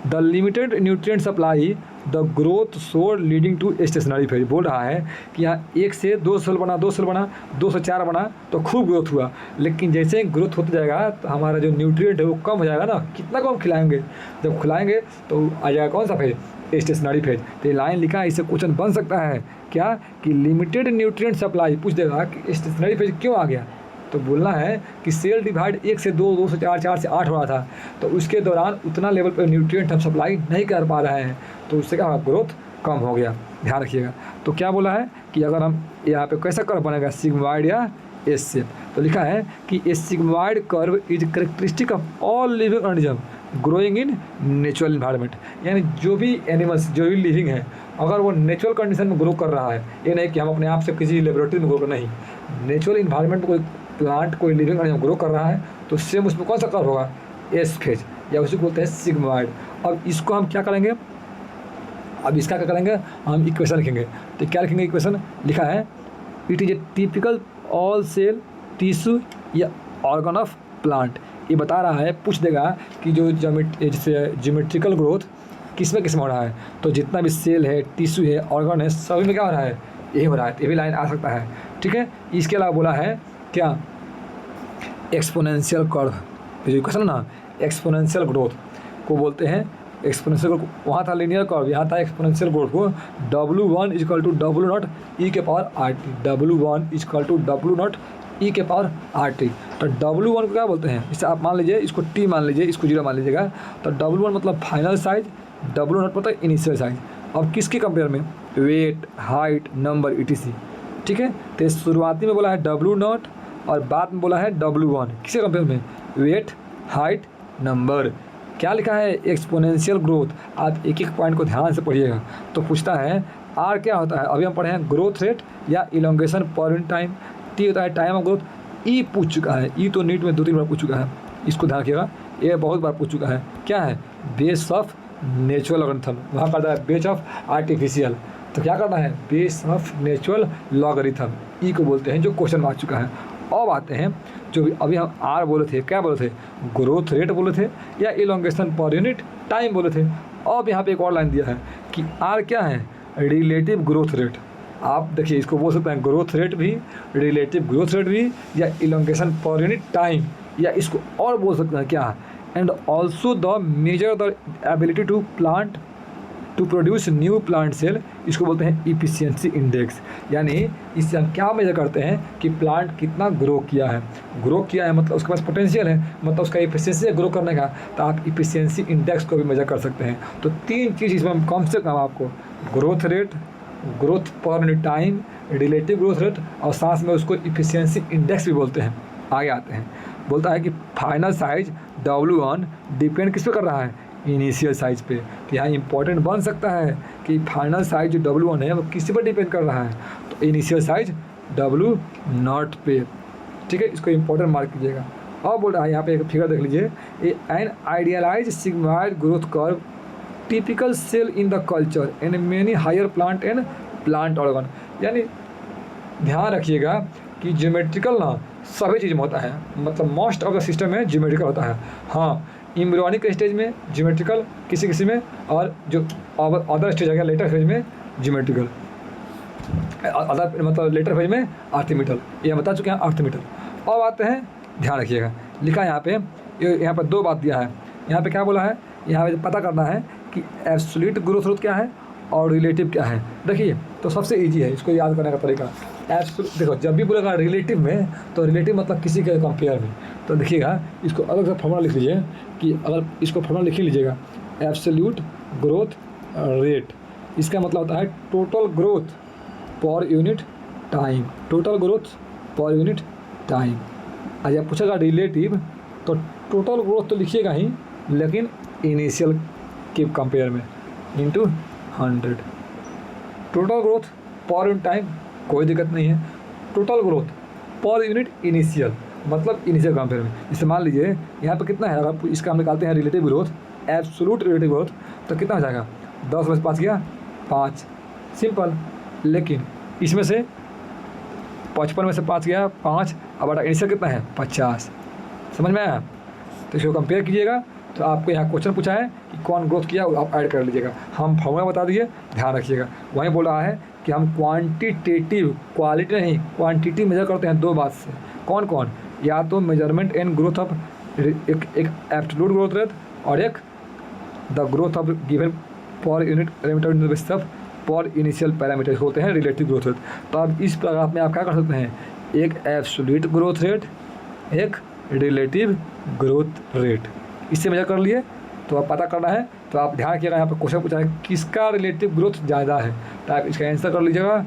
the limited nutrient supply the growth slows leading to stationary phase. बोल रहा है कि यहाँ 1 से 2 सेल बना, 2 सेल बना, 2 से 4 बना तो खूब ग्रोथ हुआ, लेकिन जैसे ग्रोथ होता जाएगा तो हमारा जो न्यूट्रिएंट है वो कम हो जाएगा ना। कितना कम खिलाएंगे, जब खिलाएंगे तो आ जाएगा कौन सा फेज, स्टेशनरी फेज। तो ये लाइन लिखा है, इससे क्वेश्चन बन सकता है क्या कि लिमिटेड न्यूट्रिएंट सप्लाई, पूछ देगा कि स्टेशनरी फेज क्यों आ गया। तो बोलना है कि सेल डिवाइड 1 से 2, 2 से 4, 4 से 8 हो रहा था, तो उसके दौरान उतना लेवल पर न्यूट्रिएंट हम सप्लाई नहीं कर पा रहे हैं, तो उससे क्या ग्रोथ कम हो गया, ध्यान रखिएगा। तो क्या बोला है कि अगर हम यहाँ पे कैसा कर्व बनेगा, सिग्मॉइड या एस शेप। तो लिखा है कि a sigmoid curve is characteristic of all living organism growing in natural environment. यानी जो भी एनिमल्स, जो भी लिविंग है, अगर वो नेचुरल कंडीशन में ग्रो कर रहा है, ये नहीं कि हम अपने आप से किसी लेबोरेटरी में ग्रो कर, नहीं, नेचुरल इन्वायरमेंट में कोई प्लांट कोई लिविंग ऑर्गेनिज्म ग्रो कर रहा है तो सेम उसमें कौन सा कर्व होगा, एस फेज, या उसी को बोलते हैं सिग्मॉइड। अब इसको हम क्या करेंगे, अब इसका क्या करेंगे, हम इक्वेशन लिखेंगे। तो क्या लिखेंगे, इक्वेशन लिखा है it is a typical all cell tissue या ऑर्गन ऑफ प्लांट। ये बता रहा है, पूछ देगा कि जो जैसे ज्योमेट्रिकल ग्रोथ किस में हो रहा है, तो जितना भी सेल है, टिश्यू है, ऑर्गन है, सभी में क्या हो रहा है, यही हो रहा है। ये भी लाइन आ सकता है, ठीक है। इसके अलावा बोला है क्या, एक्सपोनेंशियल कर्व, जो इक्वेशन ना, एक्सपोनेंशियल ग्रोथ को बोलते हैं एक्सपोनेंशियल ग्रोथ। वहाँ था लीनियर कर्व, यहाँ था एक्सपोनेंशियल ग्रोथ को W1 equal to W0 e के power RT, W1 equal to W0 e के पावर RT। तो W1 को क्या बोलते हैं, इससे आप मान लीजिए इसको T मान लीजिए, इसको 0 मान लीजिएगा। तो W1 मतलब फाइनल साइज, W0 मतलब इनिशियल साइज। अब किसके कंपेयर में, वेट, हाइट, नंबर, ETC, ठीक है। तो शुरुआती में बोला है W0 और बाद में बोला है W1, किसके कंपेयर में, वेट, हाइट, नंबर। क्या लिखा है, एक्सपोनेंशियल ग्रोथ। आप एक एक पॉइंट को ध्यान से पढ़िएगा। तो पूछता है R क्या होता है, अभी हम पढ़े हैं ग्रोथ रेट या elongation per unit time. T होता है टाइम ऑफ ग्रोथ। E पूछ चुका है, E तो नीट में 2-3 बार पूछ चुका है, इसको ध्यान रखिएगा, ये बहुत बार पूछ चुका है। क्या है, बेस ऑफ नेचुरल लॉगरिथम, वहाँ करता है बेस ऑफ आर्टिफिशियल। तो क्या करना है, बेस ऑफ नेचुरल लॉगरिथम, ई को बोलते हैं, जो क्वेश्चन आ चुका है। अब आते हैं जो अभी हम आर बोले थे, क्या बोले थे, ग्रोथ रेट बोले थे या इलोंगेशन पर यूनिट टाइम बोले थे। अब यहाँ पे एक और लाइन दिया है कि आर क्या है, रिलेटिव ग्रोथ रेट। आप देखिए इसको बोल सकते हैं ग्रोथ रेट भी, रिलेटिव ग्रोथ रेट भी, या इलोंगेशन पर यूनिट टाइम, या इसको और बोल सकते हैं क्या, and also the measure the ability to plant to produce new plant cell, इसको बोलते हैं इफिशियंसी इंडेक्स। यानी इससे हम क्या मेजर करते हैं कि प्लांट कितना ग्रो किया है, ग्रो किया है मतलब उसके पास पोटेंशियल है, मतलब उसका इफिशियंसी है ग्रो करने का, तो आप इफिशियंसी इंडेक्स को भी मेजर कर सकते हैं। तो 3 चीज़ इसमें कम से कम आपको, growth rate, growth per unit time, relative growth rate, और साथ में उसको इफिशियंसी इंडेक्स भी बोलते हैं। आगे आते हैं, बोलता है कि फाइनल साइज W1 डिपेंड किस पे कर रहा है, इनिशियल साइज पे। तो यहाँ इंपॉर्टेंट बन सकता है कि फाइनल साइज जो W1 है वो किसी पर डिपेंड कर रहा है, तो इनिशियल साइज W0 पे, ठीक है। इसको इंपॉर्टेंट मार्क कीजिएगा। और बोल रहा है यहाँ पे एक फिगर देख लीजिए, an idealized sigmoid growth curve typical cell in the culture and many higher plant and plant organ. यानी ध्यान रखिएगा कि ज्योमेट्रिकल ना सभी चीज़ में होता है, मतलब मोस्ट ऑफ द सिस्टम में ज्योमेट्रिकल होता है। हाँ, एम्ब्रियोनिक स्टेज में ज्योमेट्रिकल किसी किसी में, और जो अदर स्टेज आ गया लेटर फेज में ज्योमेट्रिकल, अदर मतलब लेटर फेज में आर्थिमीटल, ये बता चुके हैं आर्थिमीटल। अब आते हैं, ध्यान रखिएगा, लिखा है यहाँ पे 2 बात दिया है। यहाँ पे क्या बोला है, यहाँ पे पता करना है कि एब्सोल्यूट ग्रोथ रेट क्या है और रिलेटिव क्या है। देखिए तो सबसे ईजी है इसको याद करने का तरीका। एब्सोल्यूट, देखो जब भी बोलेगा रिलेटिव में, तो रिलेटिव मतलब किसी के कंपेयर में। तो देखिएगा इसको अलग से फॉर्मूला लिख लीजिए, कि अगर इसको फॉर्मूला लिख ही लीजिएगा, एब्सोल्यूट ग्रोथ रेट, इसका मतलब होता है total growth per unit time, total growth per unit time. आज आप पूछेगा रिलेटिव, तो टोटल ग्रोथ तो लिखिएगा ही, लेकिन इनिशियल के कंपेयर में into 100। Total growth per unit time कोई दिक्कत नहीं है, total growth per unit initial मतलब इनिशियल कंपेयर में। जैसे मान लीजिए यहाँ पे कितना है, अगर इसका हम निकालते हैं relative growth, absolute relative growth, तो कितना हो जाएगा, 10 में से 5 गया 5, सिंपल। लेकिन इसमें से 55 में से 5 गया 5, अब बड़ा इनिशियल कितना है 50, समझ में आया। तो इसको कंपेयर कीजिएगा, तो आपको यहाँ क्वेश्चन पूछा है कि कौन ग्रोथ किया, आप ऐड कर लीजिएगा। हम फॉर्मूला बता दिए, ध्यान रखिएगा। वहीं बोल रहा है कि हम क्वांटिटेटिव, क्वालिटी नहीं क्वांटिटी मेजर करते हैं 2 बात से। कौन कौन, या तो मेजरमेंट एंड ग्रोथ ऑफ एक एब्सोल्यूट ग्रोथ रेट, और एक the growth of given per unit parameter basis of पर इनिशियल पैरामीटर होते हैं रिलेटिव ग्रोथ रेट। तो अब इस प्रकार में आप क्या कर सकते हैं, एक एब्सोल्यूट ग्रोथ रेट, एक रिलेटिव ग्रोथ रेट, इससे मेजर कर लिए। तो आप पता करना है, तो आप ध्यान रखिएगा, यहाँ पर क्वेश्चन पूछा है किसका रिलेटिव ग्रोथ ज़्यादा है, तो आप इसका आंसर कर लीजिएगा,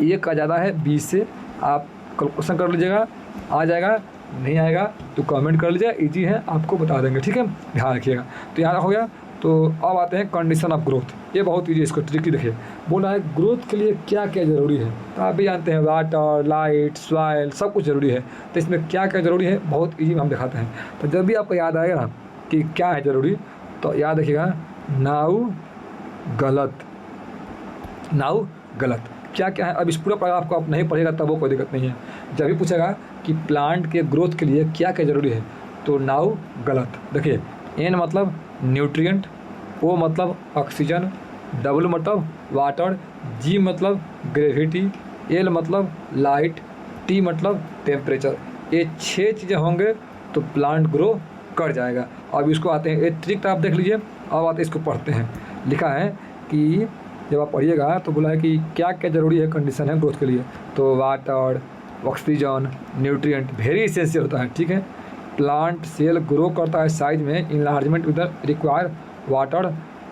ए का ज़्यादा है 20 से। आप कैलकुलेशन कर लीजिएगा, आ जाएगा, नहीं आएगा तो कमेंट कर लीजिएगा, इजी है, आपको बता देंगे, ठीक है। ध्यान रखिएगा। तो यहाँ हो गया तो अब आते हैं कंडीशन ऑफ ग्रोथ। ये बहुत ईजी, इसको ट्रिकी देखिए। बोला है ग्रोथ के लिए क्या क्या ज़रूरी है, तो आप भी जानते हैं वाटर, लाइट, सॉइल सब कुछ ज़रूरी है। तो इसमें क्या क्या ज़रूरी है बहुत ईजी हम दिखाते हैं। तो जब भी आपको याद आएगा ना कि क्या है ज़रूरी, तो याद रखिएगा नाउ गलत, नाउ गलत क्या क्या है। अब इस पूरा पैराग्राफ को आप नहीं पढ़ेगा तब वो कोई दिक्कत नहीं है। जब भी पूछेगा कि प्लांट के ग्रोथ के लिए क्या क्या ज़रूरी है, तो नाउ गलत। देखिए एन मतलब न्यूट्रिएंट, ओ मतलब ऑक्सीजन, डब्ल्यू मतलब वाटर, जी मतलब ग्रेविटी, एल मतलब लाइट, टी मतलब टेम्परेचर। ये 6 चीज़ें होंगे तो प्लांट ग्रो कर जाएगा। अब इसको आते हैं, ये ट्रिक आप देख लीजिए। अब आते इसको पढ़ते हैं। लिखा है कि जब आप पढ़िएगा तो बोला है कि क्या क्या ज़रूरी है, कंडीशन है ग्रोथ के लिए, तो water, oxygen, nutrient very essential होता है, ठीक है। प्लांट सेल ग्रो करता है साइज में, enlargement with require water,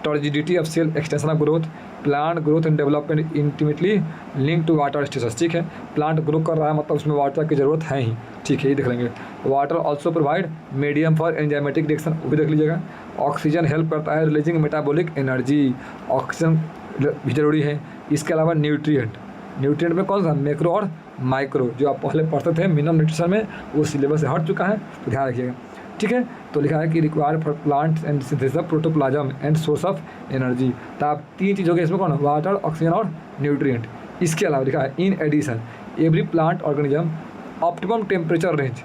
turgidity of cell, extension of growth, plant growth and development intimately link to water status, ठीक है। प्लांट ग्रो कर रहा है मतलब उसमें वाटर की ज़रूरत है ही, ठीक है, ये देख लेंगे। Water also provide medium for enzymatic reaction, वो भी देख लीजिएगा। ऑक्सीजन हेल्प करता है रिलीजिंग मेटाबॉलिक एनर्जी, ऑक्सीजन भी जरूरी है। इसके अलावा न्यूट्रिएंट, न्यूट्रिएंट में कौन सा, मैक्रो और माइक्रो, जो आप पहले पढ़ते थे मिनिमम न्यूट्रिशन में, वो सिलेबस से हट चुका है, तो ध्यान रखिएगा, ठीक है। तो लिखा है कि require for plant and synthesis of protoplasm and source of energy. तो आप 3 चीज़ हो गए इसमें, कौन, वाटर, ऑक्सीजन और न्यूट्रिएंट। इसके अलावा लिखा है in addition every plant organism optimum temperature range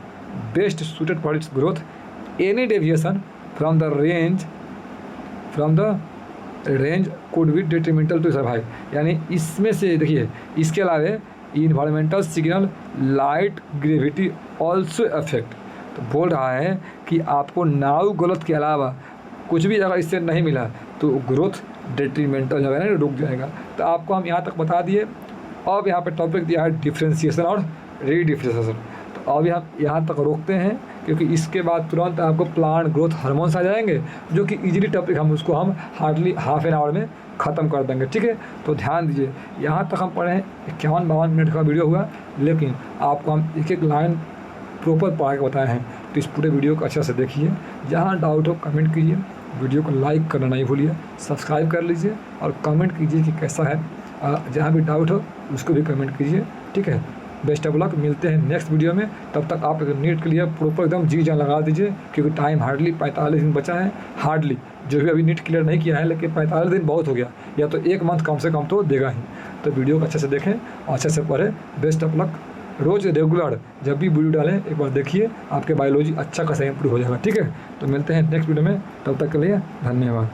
best suited for its growth, any deviation from the range could be detrimental to survive. यानी इसमें से देखिए, इसके अलावा environmental signal, light, gravity also affect. तो बोल रहा है कि आपको नाउ गलत के अलावा कुछ भी अगर इससे नहीं मिला तो ग्रोथ डिट्रीमेंटल जो है ना, रुक जाएगा। तो आपको हम यहाँ तक बता दिए। अब यहाँ पे टॉपिक दिया है डिफ्रेंशिएशन और रीडिफ्रेंशिएशन। तो अब यहाँ तक रोकते हैं, क्योंकि इसके बाद तुरंत आपको प्लांट ग्रोथ हार्मोन्स आ जाएंगे, जो कि इजीली टॉपिक हम हार्डली हाफ एन आवर में ख़त्म कर देंगे, ठीक है। तो ध्यान दीजिए, यहाँ तक हम पढ़े 51-52 मिनट का वीडियो हुआ, लेकिन आपको हम एक एक लाइन प्रॉपर पढ़ा के बताए हैं। तो इस पूरे वीडियो को अच्छे से देखिए, जहाँ डाउट हो कमेंट कीजिए, वीडियो को लाइक करना नहीं भूलिए, सब्सक्राइब कर लीजिए और कमेंट कीजिए कि कैसा है। जहाँ भी डाउट हो उसको भी कमेंट कीजिए, ठीक है। बेस्ट ऑफ लक, मिलते हैं नेक्स्ट वीडियो में। तब तक आप नीट के लिए प्रॉपर एकदम जी जान लगा दीजिए, क्योंकि टाइम हार्डली 45 दिन बचा है। हार्डली जो भी अभी नीट क्लियर नहीं किया है, लेकिन 45 दिन बहुत हो गया, या तो 1 मंथ कम से कम तो देगा ही। तो वीडियो को अच्छे से देखें और अच्छे से पढ़ें। Best of luck. रोज़ रेगुलर जब भी वीडियो डालें एक बार देखिए, आपके बायोलॉजी अच्छा खासा इम्प्रूव हो जाएगा, ठीक है। तो मिलते हैं नेक्स्ट वीडियो में, तब तक के लिए धन्यवाद।